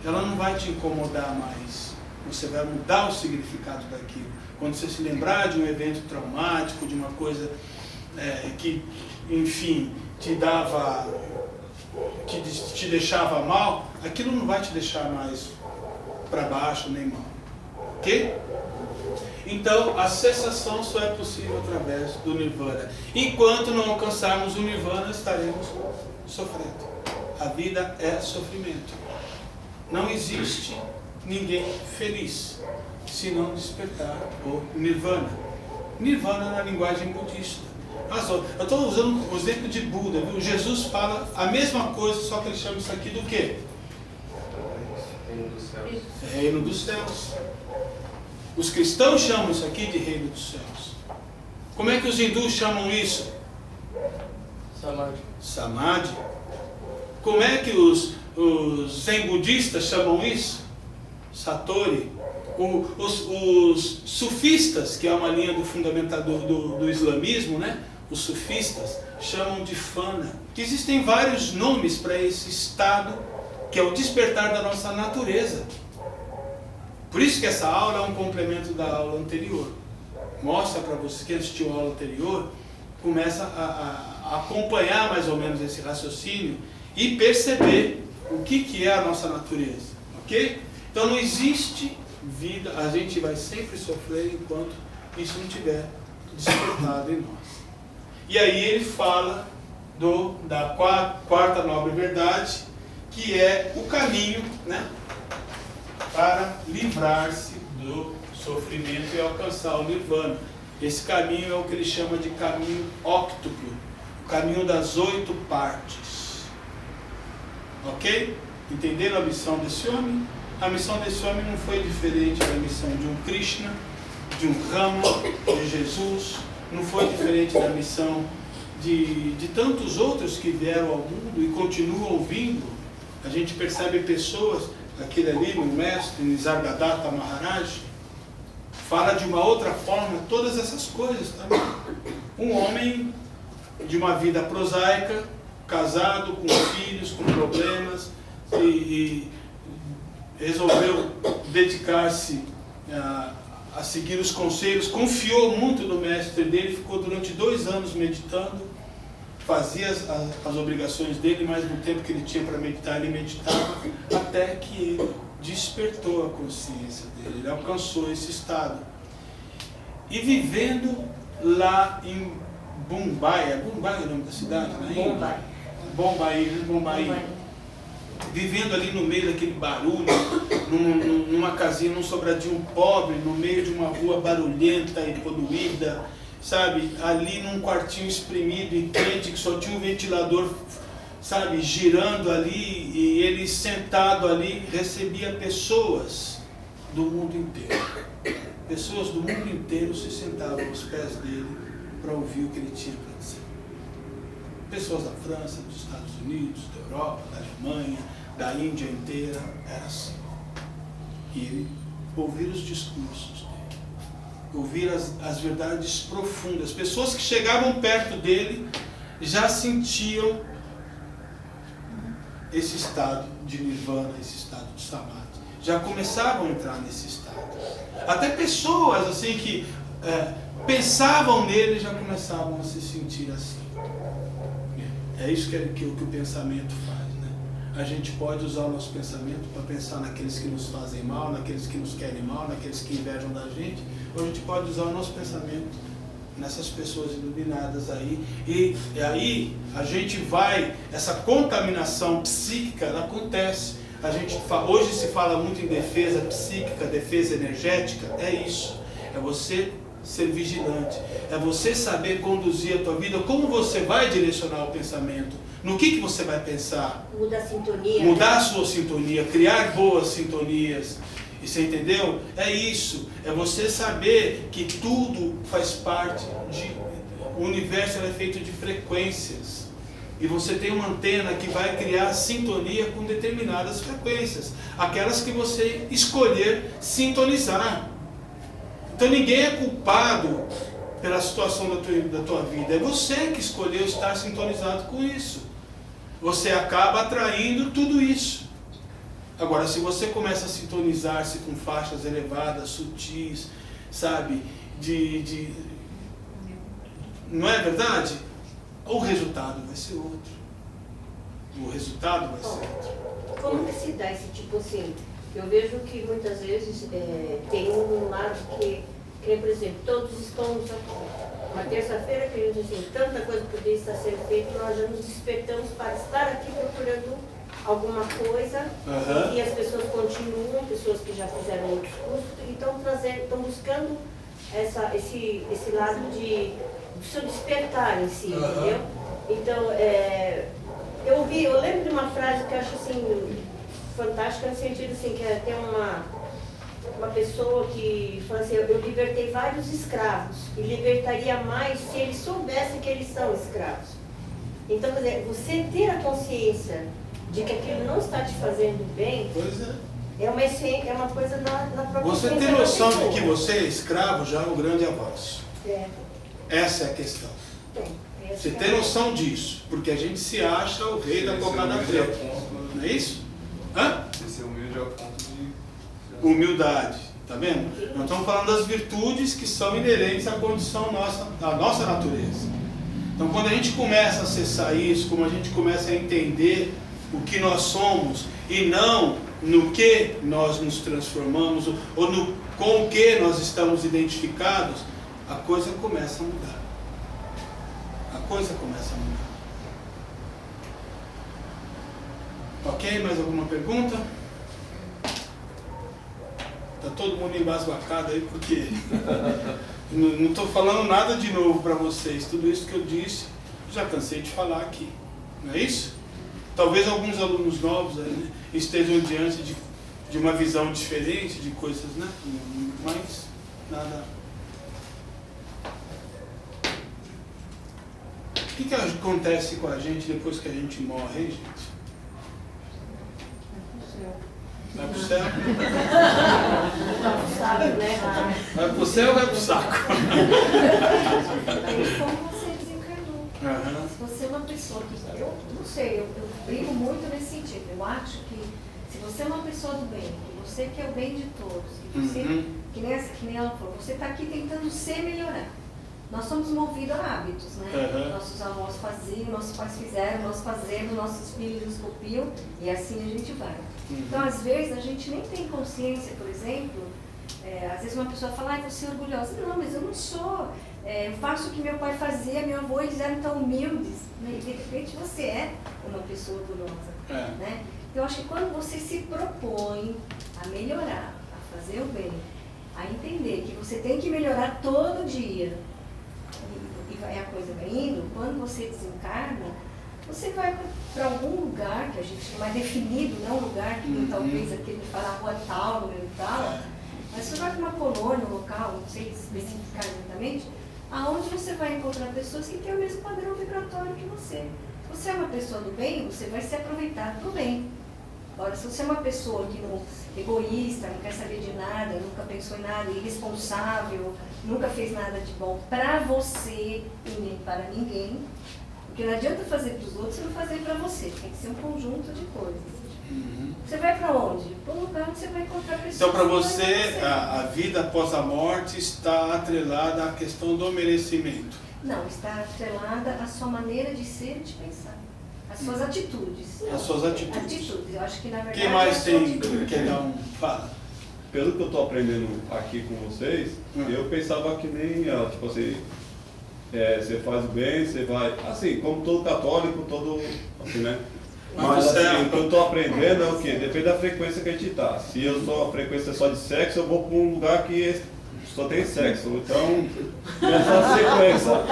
ela não vai te incomodar mais. Você vai mudar o significado daquilo. Quando você se lembrar de um evento traumático, de uma coisa que, enfim, te deixava mal, aquilo não vai te deixar mais para baixo nem mal. Ok? Então, a cessação só é possível através do Nirvana. Enquanto não alcançarmos o Nirvana, estaremos sofrendo. A vida é sofrimento. Não existe ninguém feliz se não despertar o Nirvana. Nirvana na linguagem budista. Eu estou usando o exemplo de Buda, viu? Jesus fala a mesma coisa, só que ele chama isso aqui do quê? Reino dos céus. Reino dos céus. Os cristãos chamam isso aqui de Reino dos céus. Como é que os hindus chamam isso? Samadhi. Samadhi. Como é que os zen budistas chamam isso? Satori. Os sufistas, que é uma linha do fundamentador do islamismo, né? Os sufistas chamam de fana. Existem vários nomes para esse estado, que é o despertar da nossa natureza. Por isso que essa aula é um complemento da aula anterior. Mostra para você que assistiu a aula anterior, começa a acompanhar mais ou menos esse raciocínio e perceber o que é a nossa natureza. Ok? Então não existe vida, a gente vai sempre sofrer enquanto isso não tiver despertado em nós. E aí ele fala da quarta nobre verdade, que é o caminho, né, para livrar-se do sofrimento e alcançar o Nirvana. Esse caminho é o que ele chama de caminho óctuplo, o caminho das 8 partes. Ok? Entenderam a missão desse homem? A missão desse homem não foi diferente da missão de um Krishna, de um ramo de Jesus, não foi diferente da missão de tantos outros que vieram ao mundo e continuam vindo. A gente percebe pessoas, aquele ali, o mestre Nisargadatta Maharaj, fala de uma outra forma todas essas coisas também. Um homem de uma vida prosaica, casado, com filhos, com problemas, e resolveu dedicar-se a seguir os conselhos, confiou muito no mestre dele, ficou durante 2 anos meditando, fazia as obrigações dele, mas no tempo que ele tinha para meditar, ele meditava, até que ele despertou a consciência dele, ele alcançou esse estado. E vivendo lá em Bombai, é Bombai o nome da cidade? Bombai. Bombai. Vivendo ali no meio daquele barulho, numa casinha, num sobradinho pobre, no meio de uma rua barulhenta e poluída, sabe? Ali num quartinho espremido e quente, que só tinha um ventilador, sabe, girando ali, e ele sentado ali, recebia pessoas do mundo inteiro. Pessoas do mundo inteiro se sentavam aos pés dele para ouvir o que ele tinha para dizer. Pessoas da França, dos Estados Unidos, da Europa, da Alemanha, da Índia inteira, era assim. E ele ouvir os discursos dele, ouvir as verdades profundas. Pessoas que chegavam perto dele já sentiam esse estado de nirvana, esse estado de samadhi. Já começavam a entrar nesse estado. Até pessoas assim que pensavam nele já começavam a se sentir assim. É isso que o pensamento faz, né? A gente pode usar o nosso pensamento para pensar naqueles que nos fazem mal, naqueles que nos querem mal, naqueles que invejam da gente, ou a gente pode usar o nosso pensamento nessas pessoas iluminadas aí, e aí a gente vai, essa contaminação psíquica, ela acontece. Hoje se fala muito em defesa psíquica, defesa energética, é isso, é você ser vigilante, é você saber conduzir a tua vida, como você vai direcionar o pensamento, no que você vai pensar, Muda a sintonia. mudar a sua sintonia, criar boas sintonias, e você entendeu? É isso, é você saber que tudo faz parte o universo é feito de frequências, e você tem uma antena que vai criar sintonia com determinadas frequências, aquelas que você escolher sintonizar. Então ninguém é culpado pela situação da tua vida. É você que escolheu estar sintonizado com isso. Você acaba atraindo tudo isso. Agora, se você começa a sintonizar-se com faixas elevadas, sutis, sabe? Não é verdade? O resultado vai ser outro. O resultado vai ser outro. Como que se dá esse tipo assim? Eu vejo que muitas vezes tem um lado que, por exemplo, todos estamos aqui. Uma terça-feira que a gente assim, tanta coisa poderia estar sendo feita, nós já nos despertamos para estar aqui procurando alguma coisa, e as pessoas continuam, pessoas que já fizeram outros cursos, e estão buscando esse lado do seu despertar em si, entendeu? Então, eu lembro de uma frase que eu acho assim fantástica, no sentido assim, que tem uma pessoa que fala assim: eu libertei vários escravos e libertaria mais se eles soubessem que eles são escravos. Então, quer dizer, você ter a consciência de que aquilo não está te fazendo bem, é uma coisa na própria Você ter noção de que você é escravo já é um grande avanço. Essa é a questão. Você ter noção disso, porque a gente se acha o rei da cocada preta. Não é isso? Ser humilde ao ponto de... Humildade, tá vendo? Nós estamos falando das virtudes que são inerentes à condição da nossa natureza. Então, quando a gente começa a acessar isso, como a gente começa a entender o que nós somos e não no que nós nos transformamos ou com o que nós estamos identificados, a coisa começa a mudar. A coisa começa a mudar. Ok? Mais alguma pergunta? Está todo mundo embasbacado aí porque não estou falando nada de novo para vocês. Tudo isso que eu disse, já cansei de falar aqui. Não é isso? Talvez alguns alunos novos aí, né, estejam diante de uma visão diferente de coisas, né? Mas nada O que acontece com a gente depois que a gente morre, hein, gente? Vai pro céu? Sabe, né? Vai pro céu ou vai pro saco? É como você desencarnou. Aham. Se você é uma pessoa que, eu não sei, eu brigo muito nesse sentido. Eu acho que se você é uma pessoa do bem, que você quer o bem de todos, que você, que nem ela falou, você está aqui tentando se melhorar. Nós somos movidos a hábitos, né? Nossos avós faziam, nossos pais fizeram, nós fazemos, nossos filhos nos copiam e assim a gente vai. Então, às vezes, a gente nem tem consciência, por exemplo, às vezes uma pessoa fala, você é orgulhosa. Não, mas eu não sou. Eu faço o que meu pai fazia, meu avô, eles eram tão humildes. Né? E de repente você é uma pessoa orgulhosa. Né? Então, eu acho que quando você se propõe a melhorar, a fazer o bem, a entender que você tem que melhorar todo dia, e a coisa vai indo, quando você desencarna, você vai para algum lugar, que a gente chama definido, não um lugar que talvez aquele fala rua tal, número tal, mas você vai para uma colônia, um local, não sei especificar exatamente, aonde você vai encontrar pessoas que têm o mesmo padrão vibratório que você. Se você é uma pessoa do bem, você vai se aproveitar do bem. Agora, se você é uma pessoa que não egoísta, não quer saber de nada, nunca pensou em nada, irresponsável, nunca fez nada de bom para você e nem para ninguém, porque não adianta fazer para os outros e não fazer para você, tem que ser um conjunto de coisas. Você vai para onde? Para um lugar onde você vai encontrar pessoas. Então, para você, a vida após a morte está atrelada à questão do merecimento. Não, está atrelada à sua maneira de ser e de pensar. As suas atitudes. As suas atitudes. Atitudes. Eu acho que, na verdade, Quem mais é a sua tem? atitude. Quer dar um... Fala. Pelo que eu tô aprendendo aqui com vocês, eu pensava que nem ela, tipo assim, você faz o bem, você vai, assim, como todo católico, todo, assim, né? Mas assim, o que eu tô aprendendo é o quê? Depende da frequência que a gente tá. Se eu sou a frequência só de sexo, eu vou para um lugar que só tem sexo. Então, nessa sequência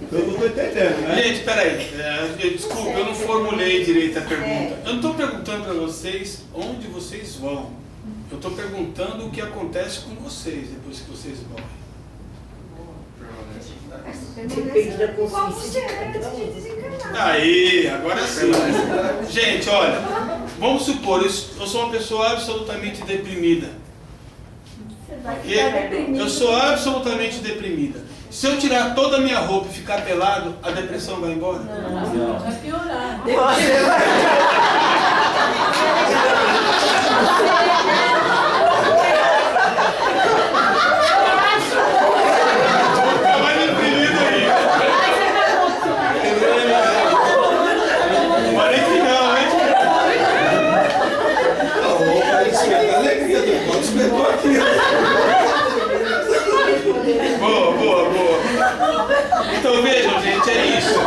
que eu tô entendendo, né? Gente, peraí, desculpa, eu não formulei direito a pergunta. Eu não estou perguntando para vocês onde vocês vão. Eu estou perguntando o que acontece com vocês depois que vocês morrem. Depende da Qual consciência você de é cada antes de um. desencarnar. Aí, agora sim. Gente, olha, vamos supor, eu sou uma pessoa absolutamente deprimida. Você vai Ok? ficar deprimido. Eu sou absolutamente deprimida. Se eu tirar toda a minha roupa e ficar pelado, a depressão vai embora? Vai piorar. Fica mais deprimido aí. Mas nem final, hein? A alegria do povo espetou aqui. Boa. Então vejam, gente, é isso.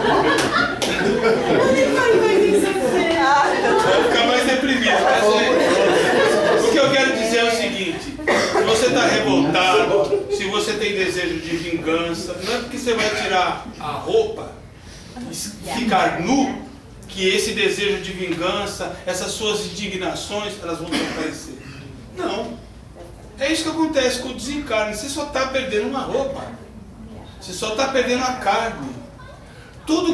Vai ficar mais deprimido, tá certo? O que eu quero dizer é o seguinte: se você está revoltado, se você tem desejo de vingança, não é porque você vai tirar a roupa e ficar nu que esse desejo de vingança, essas suas indignações, elas vão desaparecer. Não. É isso que acontece com o desencarne. Você só está perdendo uma roupa. Você só está perdendo a carne. Tudo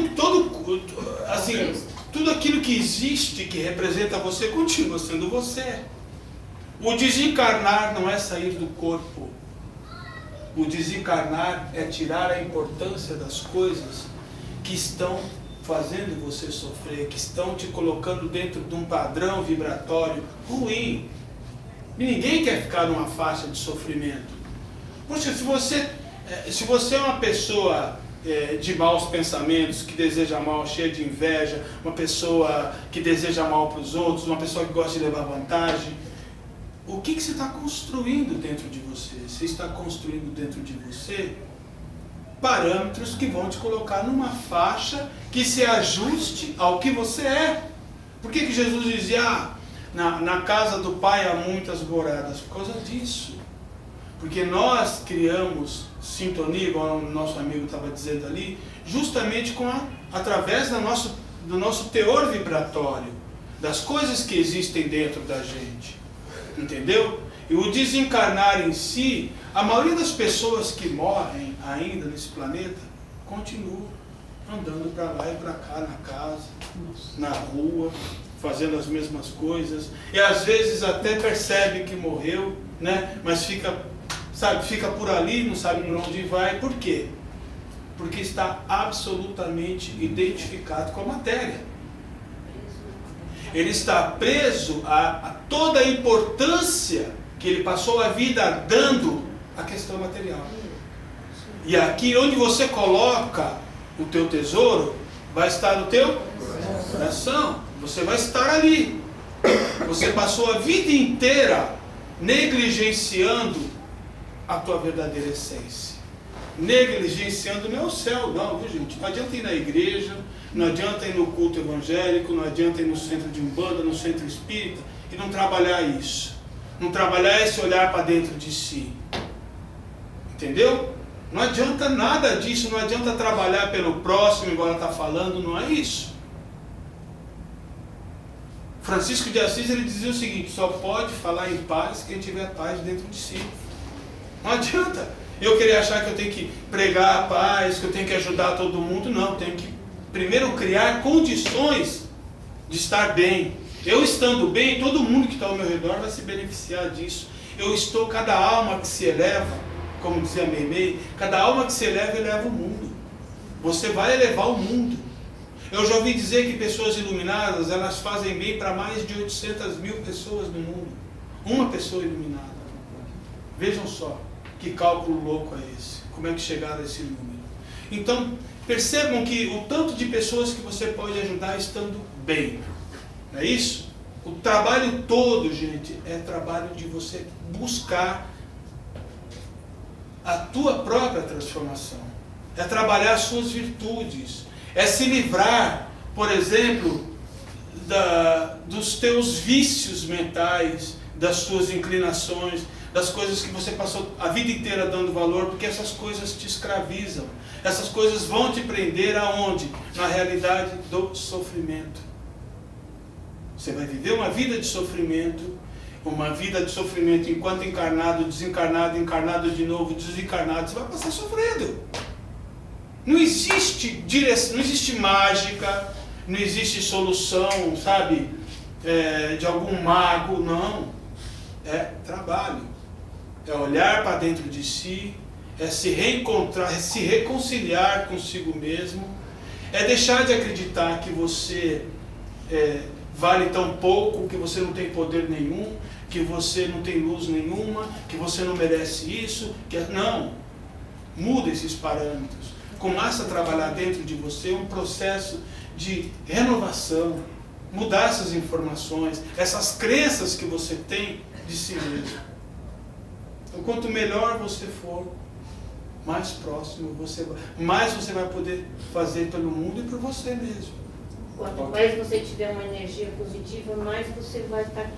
aquilo que existe, que representa você, continua sendo você. O desencarnar não é sair do corpo. O desencarnar é tirar a importância das coisas que estão fazendo você sofrer, que estão te colocando dentro de um padrão vibratório ruim. Ninguém quer ficar numa faixa de sofrimento. Poxa, se você é uma pessoa de maus pensamentos, que deseja mal, cheia de inveja, uma pessoa que deseja mal para os outros, uma pessoa que gosta de levar vantagem, o que você está construindo dentro de você? Você está construindo dentro de você parâmetros que vão te colocar numa faixa que se ajuste ao que você é. Por que Jesus dizia, na casa do Pai há muitas moradas? Por causa disso. Porque nós criamos sintonia, igual o nosso amigo estava dizendo ali, justamente através do nosso teor vibratório, das coisas que existem dentro da gente. Entendeu? E o desencarnar em si, a maioria das pessoas que morrem ainda nesse planeta, continuam. andando para lá e para cá, na casa, na rua, fazendo as mesmas coisas, e às vezes até percebe que morreu, né? Mas fica por ali, não sabe por onde vai. Por quê? Porque está absolutamente identificado com a matéria. Ele está preso a toda a importância que ele passou a vida dando à questão material. E aqui onde você coloca o teu tesouro, vai estar o teu coração. Você vai estar ali. Você passou a vida inteira negligenciando a tua verdadeira essência. Negligenciando não é o céu, não, viu, gente? Não adianta ir na igreja, não adianta ir no culto evangélico, não adianta ir no centro de Umbanda, no centro espírita, e não trabalhar isso. Não trabalhar esse olhar para dentro de si. Entendeu? Não adianta nada disso, não adianta trabalhar pelo próximo, igual ela está falando, não é isso. Francisco de Assis, ele dizia o seguinte: só pode falar em paz quem tiver paz dentro de si. Não adianta eu querer achar que eu tenho que pregar a paz, que eu tenho que ajudar todo mundo. Não, eu tenho que primeiro criar condições de estar bem. Eu estando bem, todo mundo que está ao meu redor vai se beneficiar disso. Cada alma que se eleva, como dizia Meimei, cada alma que se eleva o mundo. Você vai elevar o mundo. Eu já ouvi dizer que pessoas iluminadas, elas fazem bem para mais de 800 mil pessoas no mundo. Uma pessoa iluminada. Vejam só, que cálculo louco é esse. Como é que chegaram a esse número? Então, percebam que o tanto de pessoas que você pode ajudar estando bem. Não é isso? O trabalho todo, gente, é trabalho de você buscar a tua própria transformação. É trabalhar as suas virtudes. É se livrar, por exemplo, dos teus vícios mentais, das tuas inclinações, das coisas que você passou a vida inteira dando valor, porque essas coisas te escravizam. Essas coisas vão te prender aonde? Na realidade do sofrimento. Você vai viver uma vida de sofrimento enquanto encarnado, desencarnado, encarnado de novo, desencarnado, você vai passar sofrendo. Não existe direção, não existe mágica, não existe solução, sabe, de algum mago, não. É trabalho, é olhar para dentro de si, é se reencontrar, é se reconciliar consigo mesmo, é deixar de acreditar que você vale tão pouco, que você não tem poder nenhum, que você não tem luz nenhuma, que você não merece isso, não. Muda esses parâmetros. Começa a trabalhar dentro de você um processo de renovação, mudar essas informações, essas crenças que você tem de si mesmo. Então, quanto melhor você for, mais próximo mais você vai poder fazer pelo mundo e por você mesmo. Quanto mais você tiver uma energia positiva, mais você vai estar...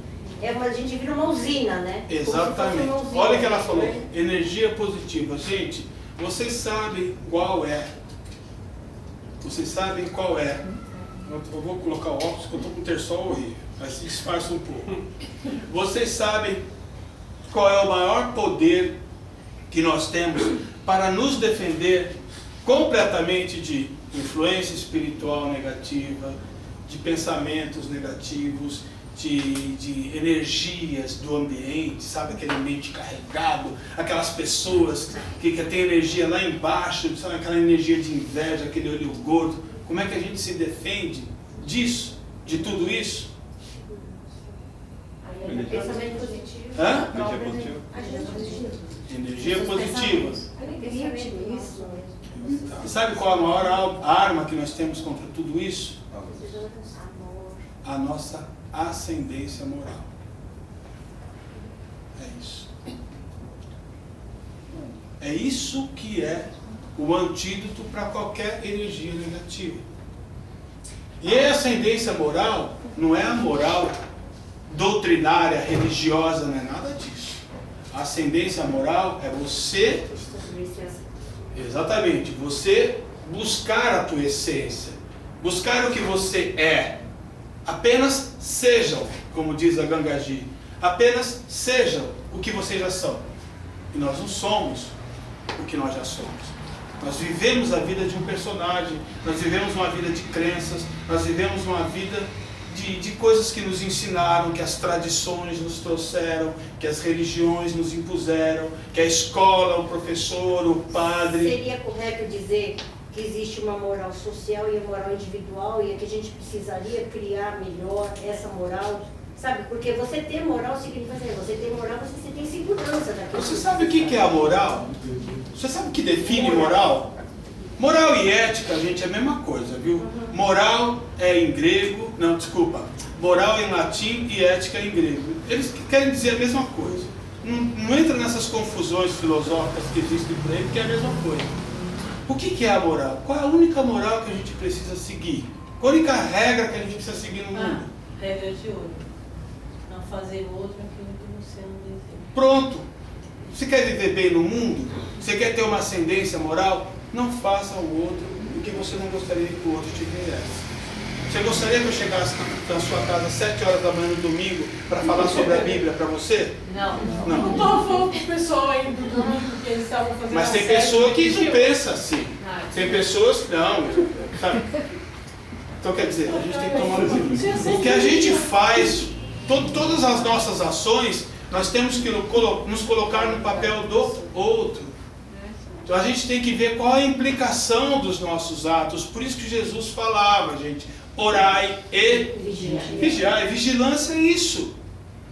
a gente vira uma usina, né? Exatamente. Uma usina, olha o que ela falou, né? Energia positiva. Gente, vocês sabem qual é. Vocês sabem qual é. Eu vou colocar o óculos porque eu estou com um terçol horrível. Mas se disfarça um pouco. Vocês sabem qual é o maior poder que nós temos para nos defender completamente de influência espiritual negativa, de pensamentos negativos, de energias do ambiente, sabe, aquele ambiente carregado, aquelas pessoas que têm energia lá embaixo, sabe, aquela energia de inveja, aquele olho gordo. Como é que a gente se defende disso, de tudo isso? Pensamento positivo. Hã? Energia positiva. Energia positiva. E sabe qual é a maior arma que nós temos contra tudo isso? A nossa ascendência moral. É isso. É isso que é o antídoto para qualquer energia negativa. E a ascendência moral não é a moral doutrinária, religiosa, não é nada disso. A ascendência moral é você, exatamente, você buscar a tua essência, buscar o que você é. Apenas sejam, como diz a Gangaji, apenas sejam o que vocês já são. E nós não somos o que nós já somos. Nós vivemos a vida de um personagem, nós vivemos uma vida de crenças, nós vivemos uma vida de coisas que nos ensinaram, que as tradições nos trouxeram, que as religiões nos impuseram, que a escola, o professor, o padre... Seria correto dizer que existe uma moral social e a moral individual e que a gente precisaria criar melhor essa moral? Sabe, porque você ter moral significa dizer, você ter moral, você tem segurança daquilo. Você sabe o que é a moral? Você sabe o que define moral? Moral e ética, gente, é a mesma coisa, viu? Moral é em grego, não, desculpa. Moral é em latim e ética é em grego. Eles querem dizer a mesma coisa. Não entra nessas confusões filosóficas que existem por aí, porque é a mesma coisa. O que é a moral? Qual é a única moral que a gente precisa seguir? Qual a única regra que a gente precisa seguir no mundo? Regra de ouro. Não fazer o outro aquilo que você não deseja. Pronto. Você quer viver bem no mundo? Você quer ter uma ascendência moral? Não faça ao outro o que você não gostaria que o outro te fizesse. Você gostaria que eu chegasse na sua casa às 7 horas da manhã no domingo para falar sobre a Bíblia para você? Não. Não estou falando para o pessoal aí do domingo que eles estavam fazendo. Mas tem pessoa que não pensa assim. Tem pessoas que não, sabe? Então quer dizer, a gente tem que tomar cuidado. O que a gente faz, todas as nossas ações, nós temos que nos colocar no papel do outro. Então a gente tem que ver qual a implicação dos nossos atos. Por isso que Jesus falava, gente, orai e vigiai. Vigilância é isso.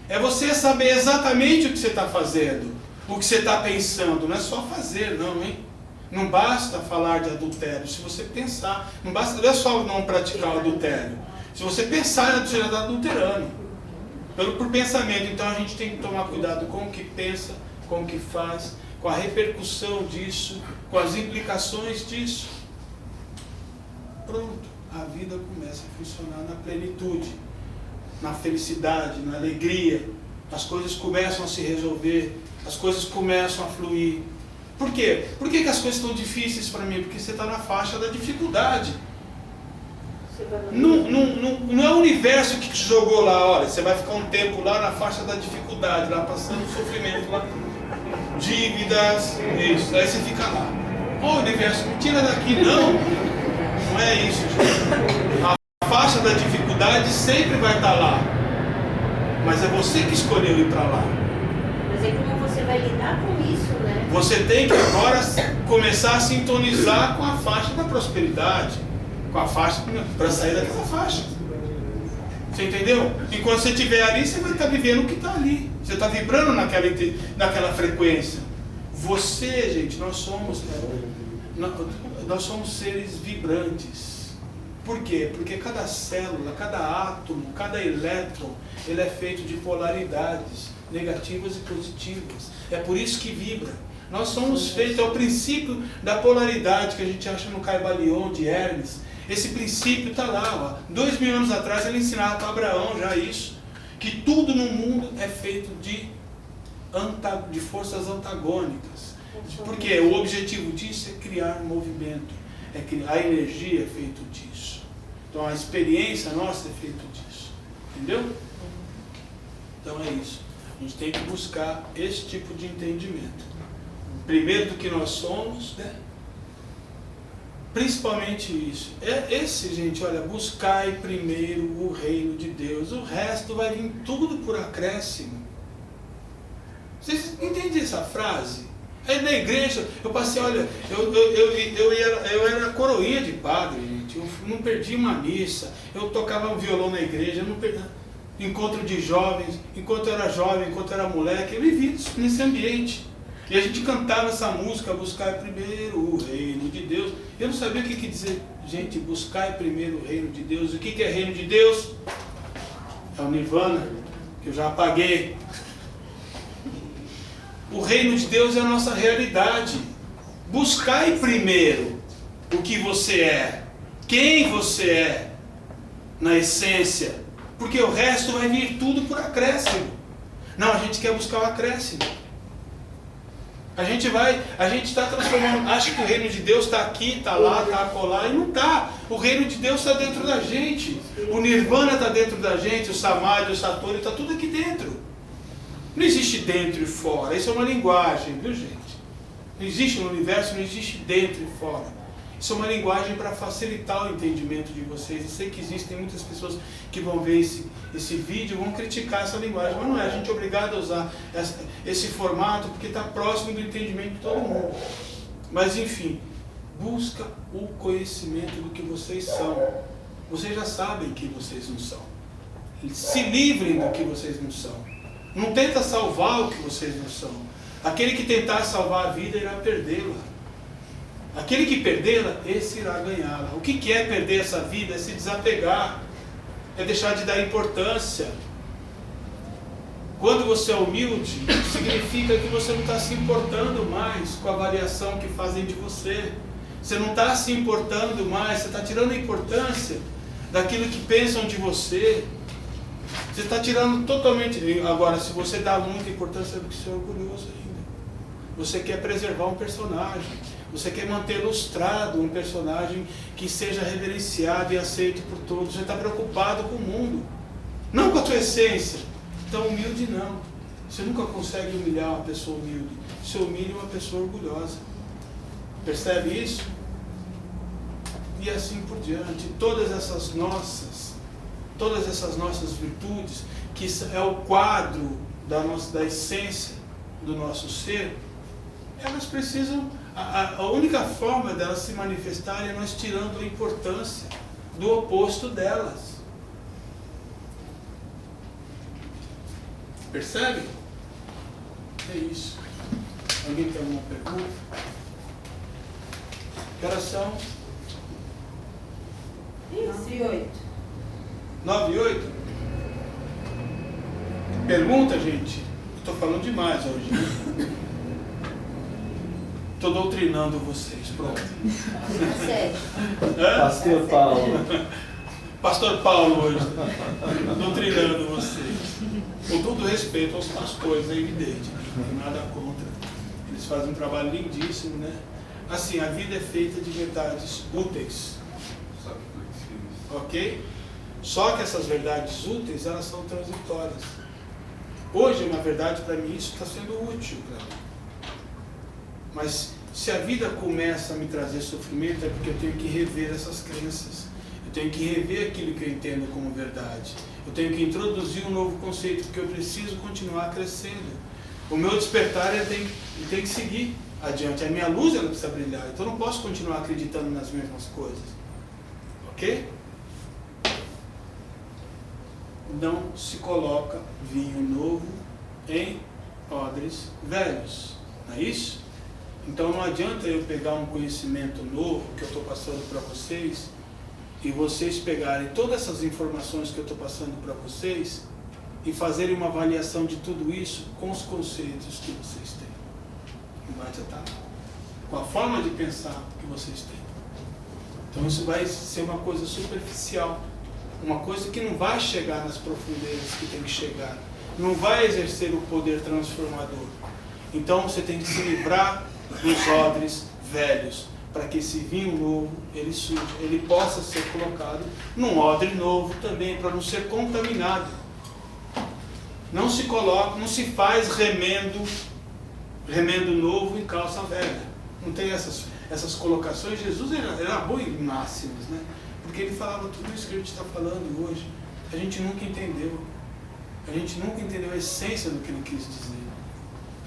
É você saber exatamente o que você está fazendo, o que você está pensando. Não é só fazer, não, hein? Não basta falar de adultério. Se você pensar, não é só não praticar o adultério. Se você pensar, você já está adulterando. Por pensamento. Então a gente tem que tomar cuidado com o que pensa, com o que faz, com a repercussão disso, com as implicações disso. Pronto, a vida começa a funcionar na plenitude, na felicidade, na alegria. As coisas começam a se resolver, as coisas começam a fluir. Por quê? Por que as coisas estão difíceis para mim? Porque você está na faixa da dificuldade. Não é o universo que te jogou lá, olha, você vai ficar um tempo lá na faixa da dificuldade, lá passando sofrimento, lá, dívidas, isso, aí você fica lá. Ô universo, me tira daqui, não é isso, gente. A faixa da dificuldade sempre vai estar lá, mas é você que escolheu ir para lá. Mas é como você vai lidar com isso, né? Você tem que agora começar a sintonizar com a faixa da prosperidade, com a faixa, para sair daquela faixa. Você entendeu? Enquanto você estiver ali, você vai estar vivendo o que está ali. Você está vibrando naquela frequência. Você, gente, nós somos seres vibrantes. Por quê? Porque cada célula, cada átomo, cada elétron, ele é feito de polaridades negativas e positivas. É por isso que vibra. Nós somos feitos, é o princípio da polaridade que a gente acha no Caibalion de Hermes. Esse princípio está lá, ó. 2000 anos atrás ele ensinava para Abraão já isso, que tudo no mundo é feito de forças antagônicas. Porque o objetivo disso é criar movimento, a energia é feita disso. Então a experiência nossa é feita disso. Entendeu? Então é isso. A gente tem que buscar esse tipo de entendimento. Primeiro do que nós somos, né? Principalmente isso. Gente, olha, buscai primeiro o reino de Deus. O resto vai vir tudo por acréscimo. Vocês entendem essa frase? Aí na igreja, eu passei, olha, eu era coroinha de padre, gente. Eu não perdi uma missa. Eu tocava um violão na igreja, eu não perdi encontro de jovens, enquanto eu era jovem, enquanto eu era moleque, eu vivi nesse ambiente. E a gente cantava essa música, buscar primeiro o reino de Deus. Eu não sabia o que dizer, gente, buscar primeiro o reino de Deus. O que é reino de Deus? É o Nirvana, que eu já apaguei. O reino de Deus é a nossa realidade. Buscai primeiro o que você é, quem você é, na essência. Porque o resto vai vir tudo por acréscimo. Não, a gente quer buscar o acréscimo. A gente está transformando, acha que o reino de Deus está aqui, está lá, está acolá, e não está. O reino de Deus está dentro da gente. O Nirvana está dentro da gente, o Samadhi, o Satori, está tudo aqui dentro. Não existe dentro e fora, isso é uma linguagem, viu gente? Não existe no universo, não existe dentro e fora. Isso é uma linguagem para facilitar o entendimento de vocês. Eu sei que existem muitas pessoas que vão ver esse vídeo e vão criticar essa linguagem, mas não é. A gente é obrigado a usar esse formato porque está próximo do entendimento de todo mundo. Mas enfim, busca o conhecimento do que vocês são. Vocês já sabem que vocês não são. Se livrem do que vocês não são. Não tenta salvar o que vocês não são. Aquele que tentar salvar a vida irá perdê-la. Aquele que perdê-la, esse irá ganhá-la. O que é perder essa vida? É se desapegar. É deixar de dar importância. Quando você é humilde, significa que você não está se importando mais com a avaliação que fazem de você. Você não está se importando mais, você está tirando a importância daquilo que pensam de você. Você está tirando totalmente. Agora, se você dá muita importância, é porque você é orgulhoso ainda. Você quer preservar um personagem. Você quer manter ilustrado um personagem que seja reverenciado e aceito por todos. Você está preocupado com o mundo, não com a tua essência. Então, humilde não. Você nunca consegue humilhar uma pessoa humilde. Você humilha uma pessoa orgulhosa. Percebe isso? E assim por diante. Todas essas nossas virtudes, que é o quadro da essência do nosso ser, elas precisam, a única forma delas se manifestarem é nós tirando a importância do oposto delas. Percebe? É isso. Alguém tem alguma pergunta? Que horas são? 9:08. 9:08? Pergunta, gente? Estou falando demais hoje. Estou doutrinando vocês. Pronto. Pastor Paulo. Pastor Paulo hoje. Doutrinando vocês. Com todo respeito aos pastores, é evidente. Não tem nada contra. Eles fazem um trabalho lindíssimo, né? Assim, a vida é feita de verdades úteis. Ok? Só que essas verdades úteis, elas são transitórias. Hoje, uma verdade para mim, isso está sendo útil para mim. Mas se a vida começa a me trazer sofrimento, é porque eu tenho que rever essas crenças. Eu tenho que rever aquilo que eu entendo como verdade. Eu tenho que introduzir um novo conceito, porque eu preciso continuar crescendo. O meu despertar tem que seguir adiante. A minha luz ela precisa brilhar. Então eu não posso continuar acreditando nas mesmas coisas. Ok? Não se coloca vinho novo em odres velhos. Não é isso? Então não adianta eu pegar um conhecimento novo que eu estou passando para vocês e vocês pegarem todas essas informações que eu estou passando para vocês e fazerem uma avaliação de tudo isso com os conceitos que vocês têm. Não vai adiantar nada. Com a forma de pensar que vocês têm. Então isso vai ser uma coisa superficial. Uma coisa que não vai chegar nas profundezas que tem que chegar. Não vai exercer o poder transformador. Então você tem que se livrar dos odres velhos, para que esse vinho novo, ele possa ser colocado num odre novo também, para não ser contaminado. Não se coloca, não se faz remendo novo em calça velha. Não tem essas colocações. Jesus era bom em máximas, né? Porque ele falava tudo isso que a gente está falando hoje. A gente nunca entendeu. A gente nunca entendeu a essência do que ele quis dizer.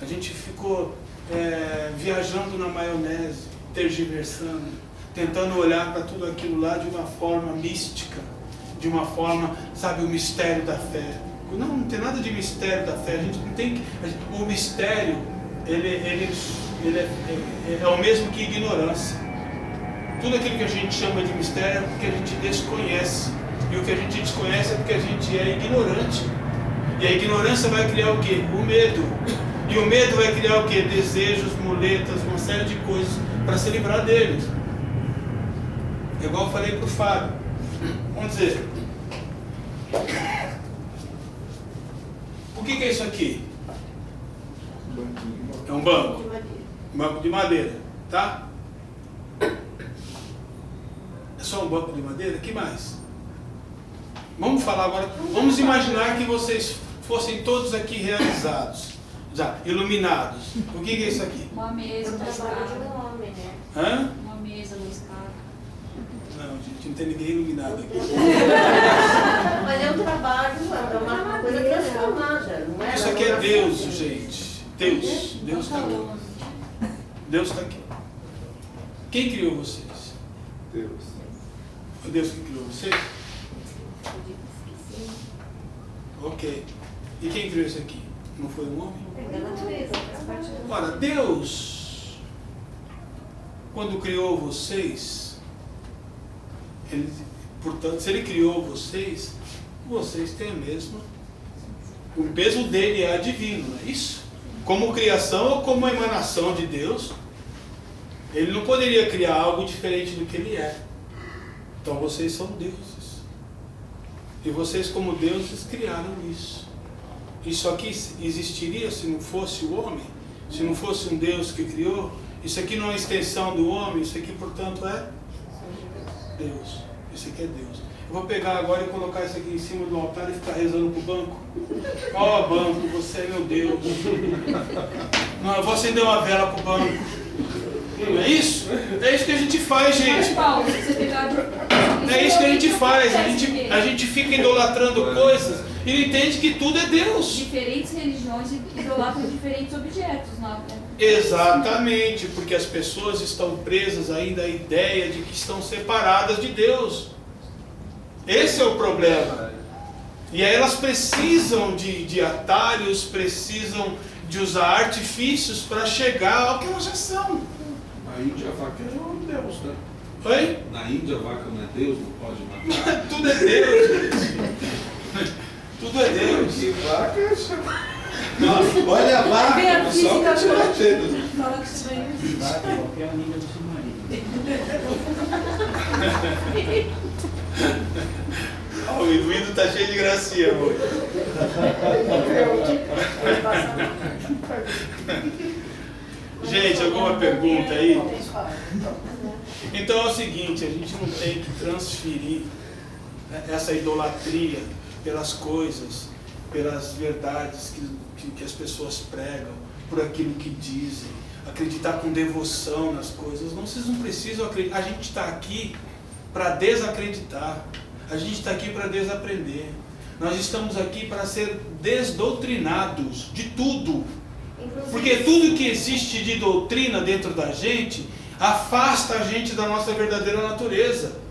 A gente ficou viajando na maionese, tergiversando, tentando olhar para tudo aquilo lá de uma forma mística, de uma forma, sabe, o mistério da fé. Não tem nada de mistério da fé. A gente não tem que. O mistério, ele é o mesmo que ignorância. Tudo aquilo que a gente chama de mistério é porque a gente desconhece. E o que a gente desconhece é porque a gente é ignorante. E a ignorância vai criar o quê? O medo. E o medo vai criar o quê? Desejos, muletas, uma série de coisas para se livrar deles. Igual eu falei para o Fábio. Vamos dizer. O que é isso aqui? É um banco. Um banco de madeira. Tá? É só um banco de madeira? O que mais? Vamos falar agora. Vamos imaginar que vocês fossem todos aqui realizados. Já, iluminados. O que é isso aqui? Uma mesa, É o uma trabalho de escada. um homem, né? Hã? Uma mesa, uma escada. Não, gente, não tem ninguém iluminado aqui. Mas é um trabalho, é uma coisa transformada. Não é? Isso aqui é Deus, gente. Deus. Deus está aqui. Deus está aqui. Quem criou vocês? Deus. Foi Deus que criou vocês? Ok. E quem criou isso aqui? Não foi um homem? É da natureza, faz parte da Ora, Deus, quando criou vocês, portanto, se Ele criou vocês, vocês têm a mesma. O peso dele é divino, não é isso? Como criação ou como emanação de Deus, Ele não poderia criar algo diferente do que Ele é. Então vocês são deuses. E vocês, como deuses, criaram isso. Isso aqui existiria se não fosse o homem? Se não fosse um Deus que criou? Isso aqui não é uma extensão do homem? Isso aqui, portanto, é Deus. Isso aqui é Deus. Eu vou pegar agora e colocar isso aqui em cima do altar e ficar rezando para o banco. Ó, banco, você é meu Deus. Não, eu vou acender uma vela para o banco. Não é isso? É isso que a gente faz, gente. Paulo, você pegar... É isso que a gente faz. A gente fica idolatrando coisas e não entende que tudo é Deus. Diferentes religiões idolatram diferentes objetos, não é? Exatamente, porque as pessoas estão presas ainda à ideia de que estão separadas de Deus. Esse é o problema. E aí elas precisam de atalhos, precisam de usar artifícios para chegar ao que elas já são. Na Índia a vaca é um Deus, né? Oi? Na Índia a vaca não é Deus, não pode matar. Tudo é Deus, gente. Tudo é Deus. Que vaca é Nossa, olha a vaca, Vê a só física para tirar dedo. Fala que isso daí não existe. Qualquer amiga do submarino. O Ido tá cheio de gracinha hoje. Gente, alguma pergunta aí? Então é o seguinte, a gente não tem que transferir essa idolatria pelas coisas, pelas verdades que as pessoas pregam, por aquilo que dizem, acreditar com devoção nas coisas. Não, vocês não precisam acreditar. A gente está aqui para desacreditar. A gente está aqui para desaprender. Nós estamos aqui para ser desdoutrinados de tudo. Porque tudo que existe de doutrina dentro da gente afasta a gente da nossa verdadeira natureza.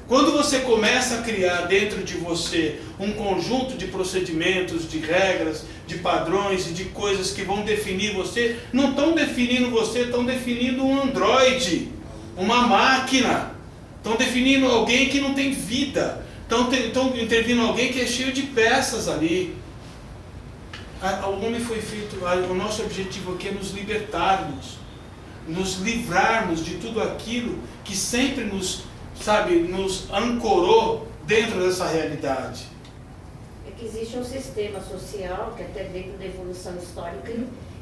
Quando você começa a criar dentro de você um conjunto de procedimentos, de regras, de padrões e de coisas que vão definir você, não estão definindo você, estão definindo um androide, uma máquina. Estão definindo alguém que não tem vida. Estão intervindo alguém que é cheio de peças ali. O homem foi feito, o nosso objetivo aqui é nos libertarmos, nos livrarmos de tudo aquilo que sempre nos ancorou dentro dessa realidade. É que existe um sistema social, que até dentro da evolução histórica,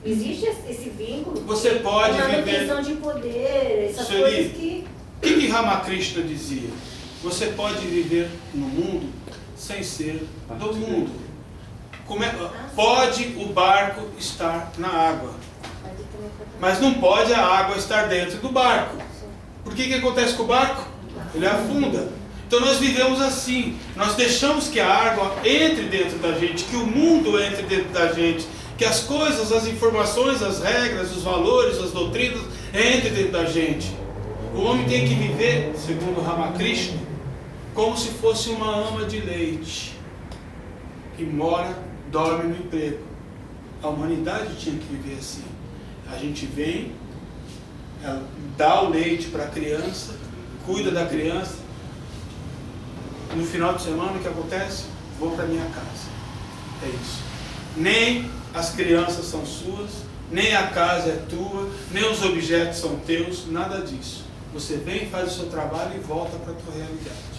existe esse vínculo. Você pode viver... manutenção de poder, essas Sueli, coisas que... O que Ramakrishna dizia? Você pode viver no mundo sem ser do mundo. Pode o barco estar na água, mas não pode a água estar dentro do barco. Por que acontece com o barco? Ele afunda. Então nós vivemos assim. Nós deixamos que a água entre dentro da gente, que o mundo entre dentro da gente, que as coisas, as informações, as regras, os valores, as doutrinas entrem dentro da gente. O homem tem que viver, segundo Ramakrishna, como se fosse uma ama de leite que dorme no emprego. A humanidade tinha que viver assim. A gente vem, ela dá o leite para a criança, cuida da criança. No final de semana, o que acontece? Vou para minha casa. É isso. Nem as crianças são suas, nem a casa é tua, nem os objetos são teus, nada disso. Você vem, faz o seu trabalho e volta para a tua realidade.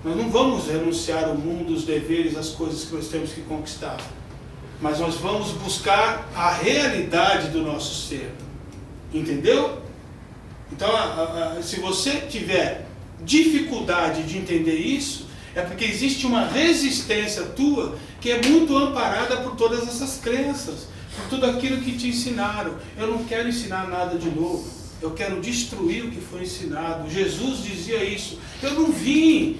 Nós não vamos renunciar ao mundo, os deveres, as coisas que nós temos que conquistar. Mas nós vamos buscar a realidade do nosso ser. Entendeu? Então, se você tiver dificuldade de entender isso, é porque existe uma resistência tua que é muito amparada por todas essas crenças. tudo aquilo que te ensinaram. Eu não quero ensinar nada de novo. Eu quero destruir o que foi ensinado. Jesus dizia isso. Eu não vim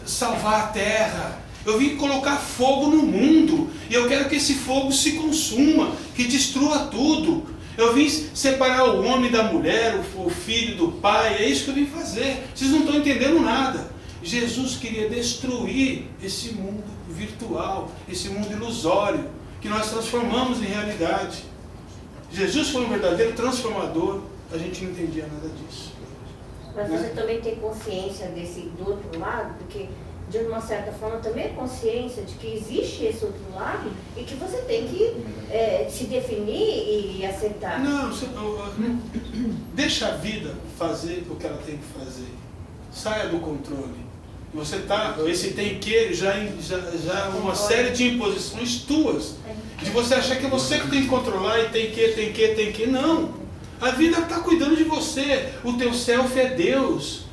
salvar a terra. Eu vim colocar fogo no mundo. E eu quero que esse fogo se consuma, que destrua tudo. Eu vim separar o homem da mulher, o filho do pai. É isso que eu vim fazer. Vocês não estão entendendo nada. Jesus queria destruir esse mundo virtual, esse mundo ilusório, que nós transformamos em realidade. Jesus foi um verdadeiro transformador. A gente não entendia nada disso. Mas você também tem consciência do outro lado, porque de uma certa forma também é consciência de que existe esse outro lado e que você tem que se definir e aceitar. Não, deixa a vida fazer o que ela tem que fazer. Saia do controle. Você tá, esse tem que já é uma série de imposições tuas. De você achar que é você que tem que controlar e tem que. Não. A vida está cuidando de você. O teu self é Deus.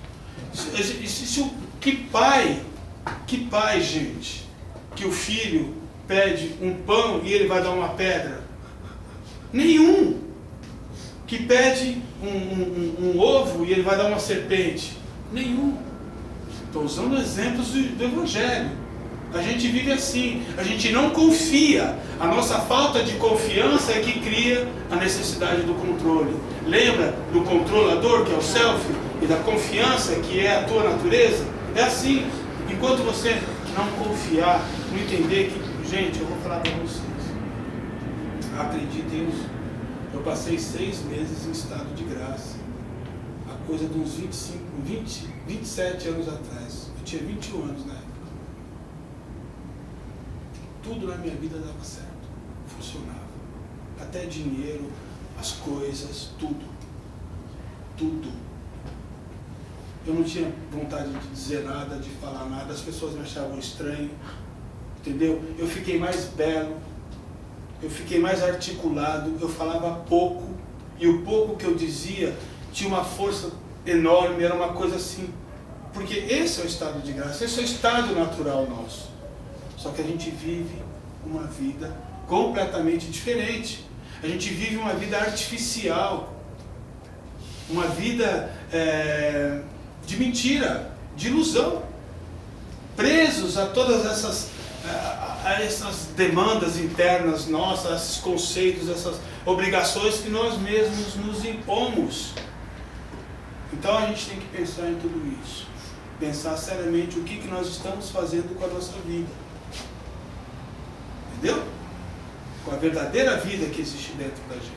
Que pai, gente, que o filho pede um pão e ele vai dar uma pedra? Nenhum. Que pede um ovo e ele vai dar uma serpente? Nenhum. Estou usando exemplos do Evangelho. A gente vive assim, a gente não confia. A nossa falta de confiança é que cria a necessidade do controle. Lembra do controlador, que é o self, e da confiança, que é a tua natureza? É assim. Enquanto você não confiar, não entender que... Gente, eu vou falar para vocês. Acreditem, eu passei 6 meses em estado de graça. A coisa de uns 27 anos atrás. Eu tinha 21 anos na época. Tudo na minha vida dava certo. Funcionava. Até dinheiro, as coisas, tudo. Tudo. Eu não tinha vontade de dizer nada, de falar nada. As pessoas me achavam estranho. Entendeu? Eu fiquei mais belo. Eu fiquei mais articulado. Eu falava pouco. E o pouco que eu dizia tinha uma força enorme. Era uma coisa assim. Porque esse é o estado de graça. Esse é o estado natural nosso. Só que a gente vive uma vida completamente diferente. A gente vive uma vida artificial. Uma vida de mentira, de ilusão. Presos a todas essas demandas internas nossas, esses conceitos, essas obrigações que nós mesmos nos impomos. Então a gente tem que pensar em tudo isso. Pensar seriamente o que nós estamos fazendo com a nossa vida. Entendeu? Com a verdadeira vida que existe dentro da gente.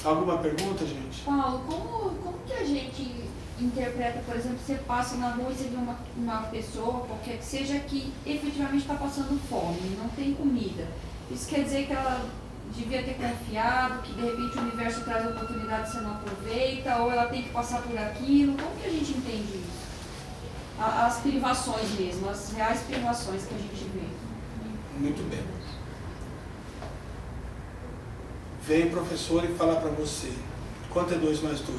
Alguma pergunta, gente? Paulo, como que a gente interpreta, por exemplo, você passa na rua e você vê uma pessoa, qualquer que seja, que efetivamente está passando fome, não tem comida. Isso quer dizer que ela devia ter confiado, que de repente o universo traz a oportunidade e você não aproveita, ou ela tem que passar por aquilo? Como que a gente entende isso? As privações mesmo, as reais privações que a gente vê. Muito bem. Vem o professor e fala para você, quanto é 2 mais 2?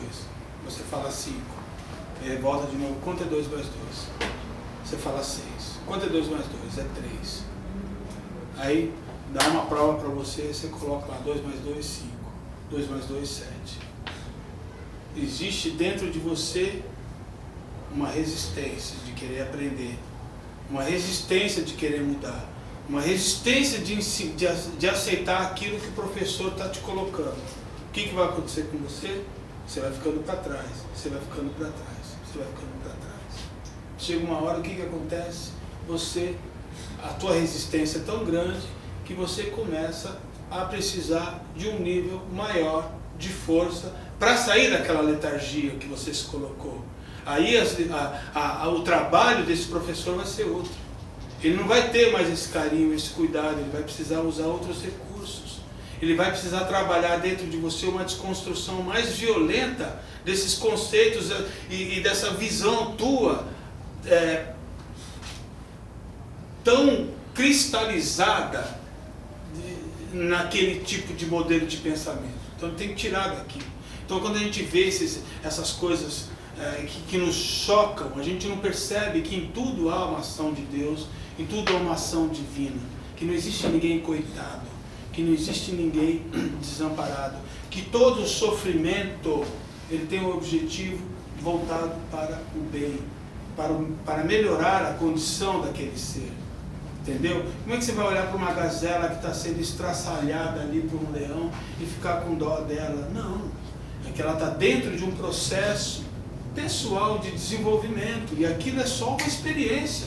Você fala 5. Ele volta de novo, quanto é 2 mais 2? Você fala 6. Quanto é 2 mais 2? É 3. Aí dá uma prova para você, você coloca lá 2 mais 2, 5. 2 mais 2, 7. Existe dentro de você uma resistência de querer aprender, uma resistência de querer mudar, uma resistência de aceitar aquilo que o professor está te colocando. O que vai acontecer com você? Você vai ficando para trás, você vai ficando para trás, você vai ficando para trás. Chega uma hora, o que acontece? A tua resistência é tão grande que você começa a precisar de um nível maior de força para sair daquela letargia que você se colocou. Aí o trabalho desse professor vai ser outro. Ele não vai ter mais esse carinho, esse cuidado, ele vai precisar usar outros recursos. Ele vai precisar trabalhar dentro de você uma desconstrução mais violenta desses conceitos e dessa visão tua tão cristalizada naquele tipo de modelo de pensamento. Então tem que tirar daqui. Então quando a gente vê essas coisas que nos chocam, a gente não percebe que em tudo há uma ação de Deus, em tudo há uma ação divina, que não existe ninguém coitado, que que não existe ninguém desamparado, que todo sofrimento ele tem um objetivo voltado para o bem, para melhorar a condição daquele ser. Entendeu? Como é que você vai olhar para uma gazela que está sendo estraçalhada ali por um leão e ficar com dó dela? Não. É que ela está dentro de um processo pessoal de desenvolvimento. E aquilo é só uma experiência.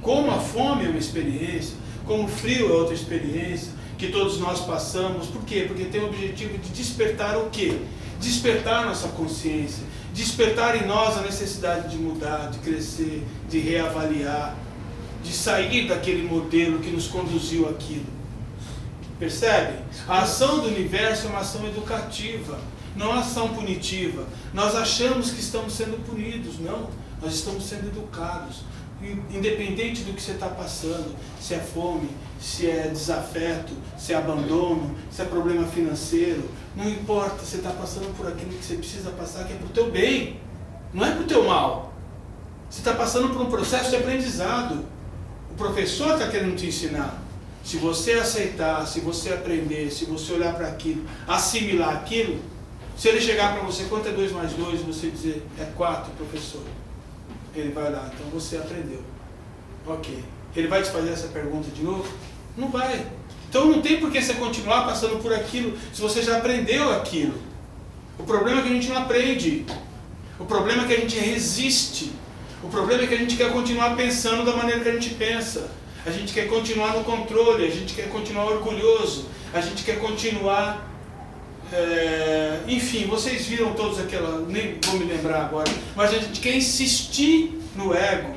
Como a fome é uma experiência, como o frio é outra experiência, que todos nós passamos. Por quê? Porque tem o objetivo de despertar o quê? Despertar nossa consciência. Despertar em nós a necessidade de mudar, de crescer, de reavaliar, de sair daquele modelo que nos conduziu àquilo. Percebe? A ação do universo é uma ação educativa, não uma ação punitiva. Nós achamos que estamos sendo punidos, não. Nós estamos sendo educados. Independente do que você está passando, se é fome, se é desafeto, se é abandono, se é problema financeiro, não importa, você está passando por aquilo que você precisa passar, que é para o teu bem, não é para o teu mal. Você está passando por um processo de aprendizado. O professor está querendo te ensinar. Se você aceitar, se você aprender, se você olhar para aquilo, assimilar aquilo, se ele chegar para você, quanto é 2 mais 2, você dizer, é 4, professor. Ele vai lá, então você aprendeu. Ok. Ele vai te fazer essa pergunta de novo? Não vai. Então não tem por que você continuar passando por aquilo, se você já aprendeu aquilo. O problema é que a gente não aprende. O problema é que a gente resiste. O problema é que a gente quer continuar pensando da maneira que a gente pensa. A gente quer continuar no controle, a gente quer continuar orgulhoso, a gente quer continuar... enfim, vocês viram todos aquela... nem vou me lembrar agora, mas a gente quer insistir no ego,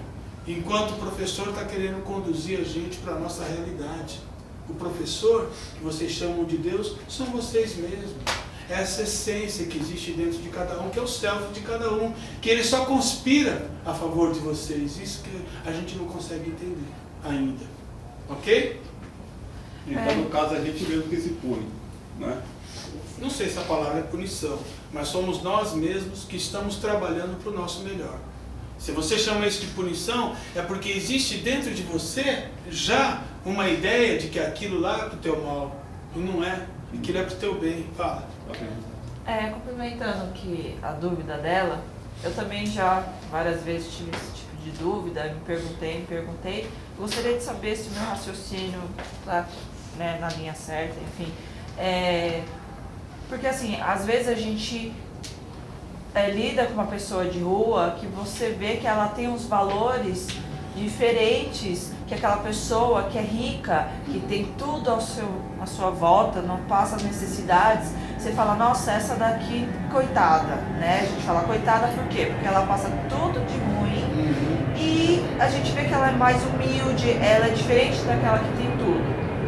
enquanto o professor está querendo conduzir a gente para a nossa realidade. O professor, que vocês chamam de Deus, são vocês mesmos. Essa essência que existe dentro de cada um, que é o self de cada um, que ele só conspira a favor de vocês. Isso que a gente não consegue entender ainda. Ok? Então, no caso, a gente mesmo que se pune, né? Não sei se a palavra é punição, mas somos nós mesmos que estamos trabalhando para o nosso melhor. Se você chama isso de punição, é porque existe dentro de você já uma ideia de que aquilo lá é para o teu mal. E não é. Aquilo é para o teu bem. Fala. Complementando que a dúvida dela, eu também já várias vezes tive esse tipo de dúvida, me perguntei. Gostaria de saber se o meu raciocínio está, né, na linha certa, enfim. Porque assim, às vezes a gente lida com uma pessoa de rua que você vê que ela tem uns valores diferentes que aquela pessoa que é rica, que tem tudo à sua volta, não passa necessidades. Você fala, nossa, essa daqui, coitada, né? A gente fala coitada por quê? Porque ela passa tudo de ruim e a gente vê que ela é mais humilde, ela é diferente daquela que tem tudo,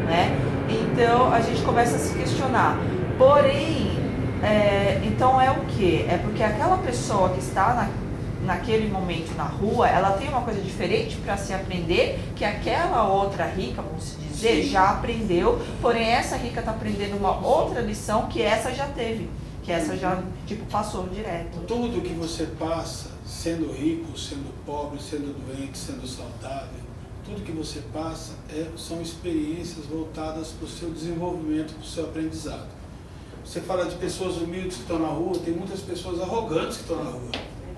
né? Então a gente começa a se questionar. Porém, então é o quê? É porque aquela pessoa que está naquele momento na rua, ela tem uma coisa diferente para se aprender, que aquela outra rica, vamos se dizer, já aprendeu, porém essa rica está aprendendo uma outra lição que essa já teve, que essa já, passou direto. Tudo que você passa, sendo rico, sendo pobre, sendo doente, sendo saudável, tudo que você passa são experiências voltadas para o seu desenvolvimento, para o seu aprendizado. Você fala de pessoas humildes que estão na rua, tem muitas pessoas arrogantes que estão na rua.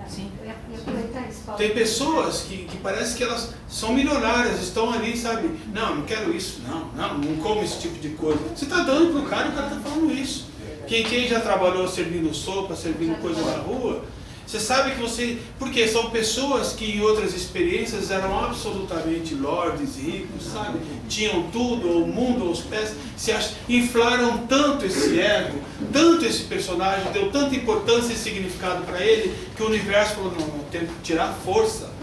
Sim. Eu ia comentar isso, Paulo. Tem pessoas que parece que elas são milionárias, estão ali, sabe? Não quero isso, não como esse tipo de coisa. Você está dando para o cara está falando isso. Quem já trabalhou servindo sopa, servindo coisa na rua, você sabe que você... Porque são pessoas que em outras experiências eram absolutamente lordes, ricos, sabe? Tinham tudo, o mundo aos pés, inflaram tanto esse ego, tanto esse personagem, deu tanta importância e significado para ele, que o universo falou, não, tem que tirar força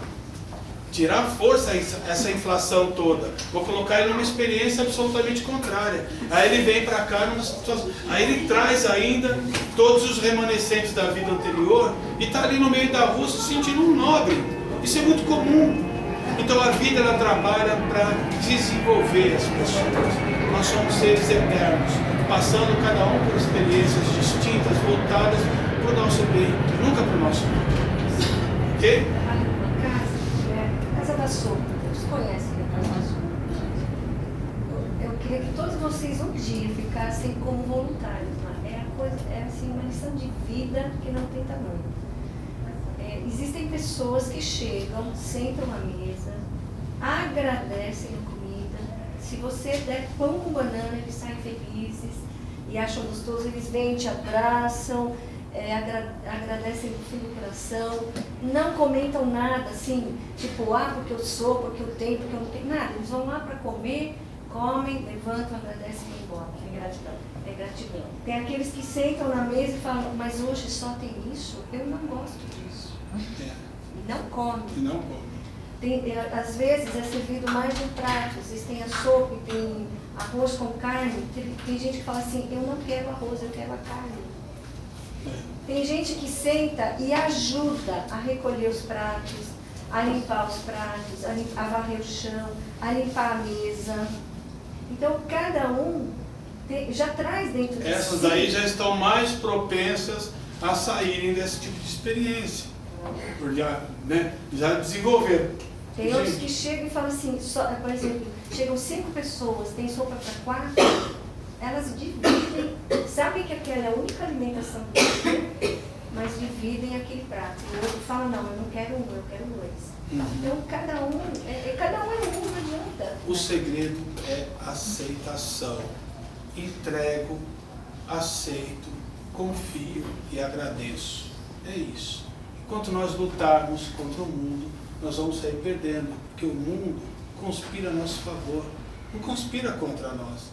essa inflação toda. Vou colocar ele numa experiência absolutamente contrária. Aí ele vem para cá, aí ele traz ainda todos os remanescentes da vida anterior e está ali no meio da rua se sentindo um nobre. Isso é muito comum. Então a vida ela trabalha para desenvolver as pessoas. Nós somos seres eternos, passando cada um por experiências distintas, voltadas para o nosso bem, nunca para o nosso mal. Ok? Casa da Sopa, vocês conhecem a Casa da Sopa? Eu queria que todos vocês um dia ficassem como voluntários. É assim, uma lição de vida que não tem tamanho. Existem pessoas que chegam, sentam à mesa, agradecem a comida. Se você der pão com banana, eles saem felizes e acham gostoso, eles vêm, te abraçam, agradecem do fundo do coração, não comentam nada assim, tipo, porque eu sou, porque eu tenho, porque eu não tenho, nada. Eles vão lá para comer, comem, levantam, agradecem e vão embora. É gratidão. É gratidão. Tem aqueles que sentam na mesa e falam, mas hoje só tem isso? Eu não gosto disso. E não come. Não come. Às vezes é servido mais de um prato, às vezes tem a sopa, tem arroz com carne. Tem gente que fala assim, eu não quero arroz, eu quero a carne. Tem gente que senta e ajuda a recolher os pratos, a limpar os pratos, a varrer o chão, a limpar a mesa. Então, cada um já traz dentro de si. Essas aí já estão mais propensas a saírem desse tipo de experiência. Porque já desenvolveram. Tem outros que chegam e falam assim, por exemplo, chegam 5 pessoas, tem sopa para 4, elas dividem, sabem que aquela é a única alimentação deles, mas dividem aquele prato. E o outro fala, não, eu não quero um, eu quero 2. Então cada um é um, não adianta. O segredo é aceitação. Entrego, aceito, confio e agradeço. É isso. Enquanto nós lutarmos contra o mundo, nós vamos sair perdendo, porque o mundo conspira a nosso favor, não conspira contra nós.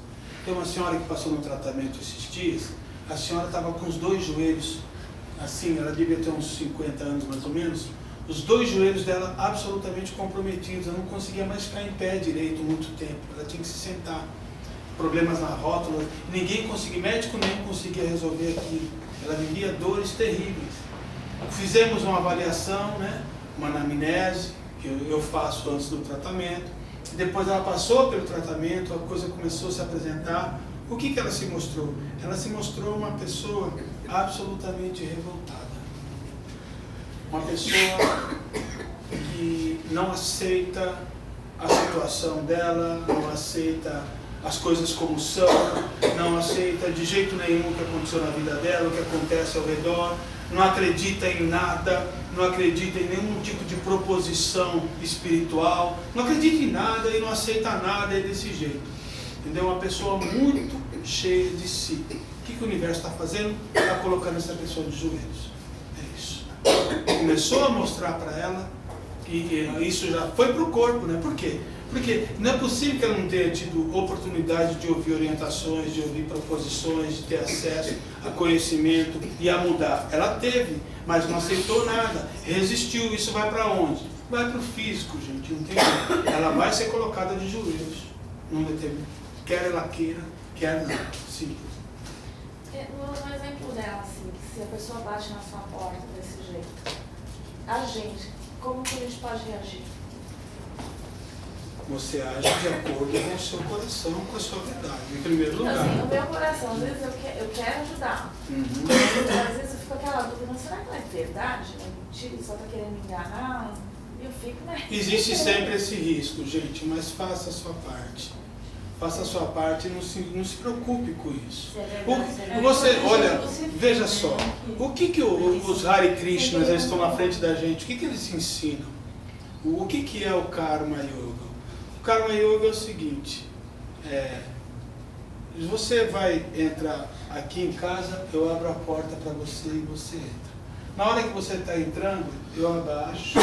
Tem uma senhora que passou no tratamento esses dias, a senhora estava com os 2 joelhos, assim, ela devia ter uns 50 anos mais ou menos, os 2 joelhos dela absolutamente comprometidos, ela não conseguia mais ficar em pé direito muito tempo, ela tinha que se sentar. Problemas na rótula, ninguém conseguia, médico nem conseguia resolver aquilo, ela vivia dores terríveis. Fizemos uma avaliação, uma anamnese, que eu faço antes do tratamento, depois ela passou pelo tratamento, a coisa começou a se apresentar. O que ela se mostrou? Ela se mostrou uma pessoa absolutamente revoltada. Uma pessoa que não aceita a situação dela, não aceita as coisas como são, não aceita de jeito nenhum o que aconteceu na vida dela, o que acontece ao redor, não acredita em nada, não acredita em nenhum tipo de proposição espiritual, não acredita em nada e não aceita nada desse jeito. Entendeu? Uma pessoa muito cheia de si. O que o universo está fazendo? Está colocando essa pessoa de joelhos. É isso. Começou a mostrar para ela, e isso já foi para o corpo, né? Por quê? Porque não é possível que ela não tenha tido oportunidade de ouvir orientações, de ouvir proposições, de ter acesso a conhecimento e a mudar. Ela teve, mas não aceitou nada, resistiu. Isso vai para onde? Vai para o físico, gente, não tem nada. Ela vai ser colocada de joelhos. Não determina. Quer ela queira, quer não. Simples. No exemplo dela, assim, que se a pessoa bate na sua porta desse jeito, a gente, como que a gente pode reagir? Você age de acordo com o seu coração, com a sua verdade, em primeiro lugar. Assim, o meu coração, às vezes eu quero ajudar. Às vezes eu fico com aquela dúvida, será que não é verdade? Não é mentira? Só está querendo me enganar? Eu fico, né? Existe sempre esse risco, gente, mas faça a sua parte. Faça a sua parte e não se preocupe com isso. Olha, veja só, o que os Hare Krishnas estão na frente da gente, o que eles ensinam? O que é o Karma Yoga? O Karma Yoga é o seguinte, você vai entrar aqui em casa, eu abro a porta para você e você entra. Na hora que você está entrando, eu abaixo,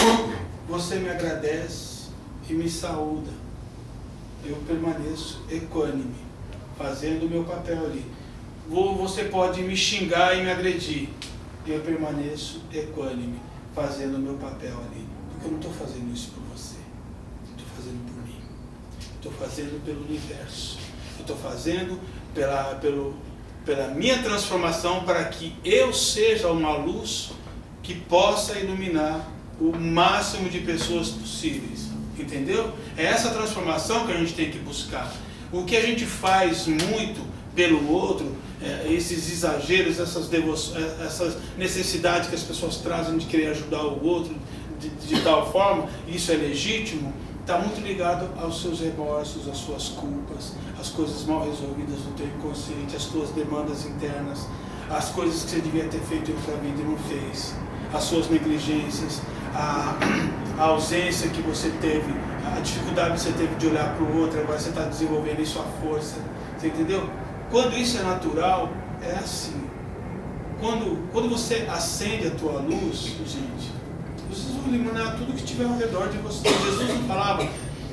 você me agradece e me saúda. Eu permaneço equânime, fazendo o meu papel ali. Você pode me xingar e me agredir. Eu permaneço equânime, fazendo o meu papel ali. Porque eu não estou fazendo isso por você. Estou fazendo por mim. Estou fazendo pelo universo. Estou fazendo pela minha transformação para que eu seja uma luz que possa iluminar o máximo de pessoas possíveis. Entendeu? É essa transformação que a gente tem que buscar. O que a gente faz muito pelo outro, esses exageros, essas necessidades que as pessoas trazem de querer ajudar o outro de tal forma, isso é legítimo, está muito ligado aos seus remorsos, às suas culpas, às coisas mal resolvidas do teu inconsciente, às tuas demandas internas, as coisas que você devia ter feito em outra vida e não fez, as suas negligências, a ausência que você teve, a dificuldade que você teve de olhar para o outro, agora você está desenvolvendo isso à força, você entendeu? Quando isso é natural, é assim. Quando você acende a tua luz, gente, vocês vão iluminar tudo que estiver ao redor de você. Jesus não falava,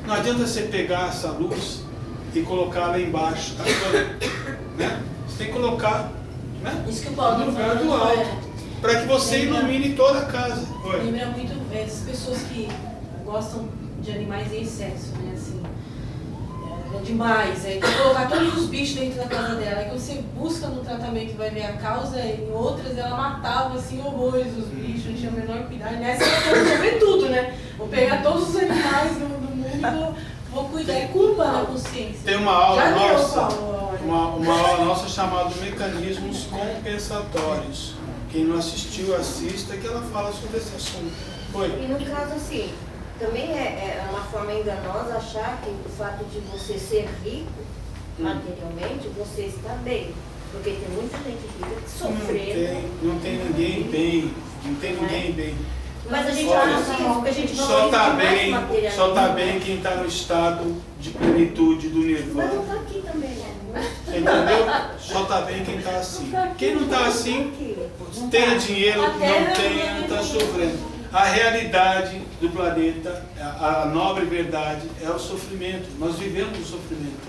não adianta você pegar essa luz e colocar lá embaixo, né? Você tem que colocar, né? Isso que o Paulo no lugar falou, do alto, para que você ilumine toda a casa. Lembra muito essas pessoas que gostam de animais em excesso, né? Assim, é demais. Aí tem que colocar todos os bichos dentro da casa dela. Aí quando você busca no tratamento, vai ver a causa, em outras ela matava assim horrores os bichos, não tinha o menor cuidado. Nessa ela quer resolver tudo, né? Vou pegar todos os animais do mundo e vou cuidar. É culpa na consciência. Tem uma aula Já deu, nossa, Paulo, uma aula nossa chamada Mecanismos Compensatórios. Quem não assistiu, assista, que ela fala sobre esse assunto. Foi. E no caso, assim, também é uma forma enganosa achar que o fato de você ser rico materialmente, você está bem. Porque tem muita gente rica que sofrendo. Não tem ninguém bem. Não tem ninguém bem. Mas a gente Olha, não assim, porque a gente não só está bem, materialmente. só tá bem quem está no estado de plenitude do Mas nirvana. não está aqui também, né? Entendeu? Só está bem quem está assim. Quem não está assim, tem dinheiro, não tem, está sofrendo. A realidade do planeta, a nobre verdade, é o sofrimento. Nós vivemos o sofrimento.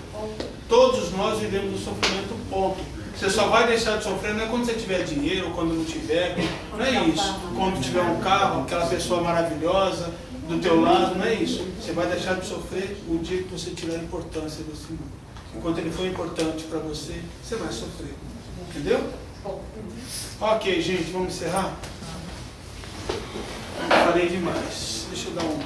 Todos nós vivemos o sofrimento, ponto. Você só vai deixar de sofrer não é quando você tiver dinheiro ou quando não tiver, não é isso. Quando tiver um carro, aquela pessoa maravilhosa do teu lado, não é isso. Você vai deixar de sofrer o dia que você tiver a importância desse mundo. Enquanto ele for importante para você, você vai sofrer. Entendeu? Ok, gente, vamos encerrar? Falei demais. Deixa eu dar um.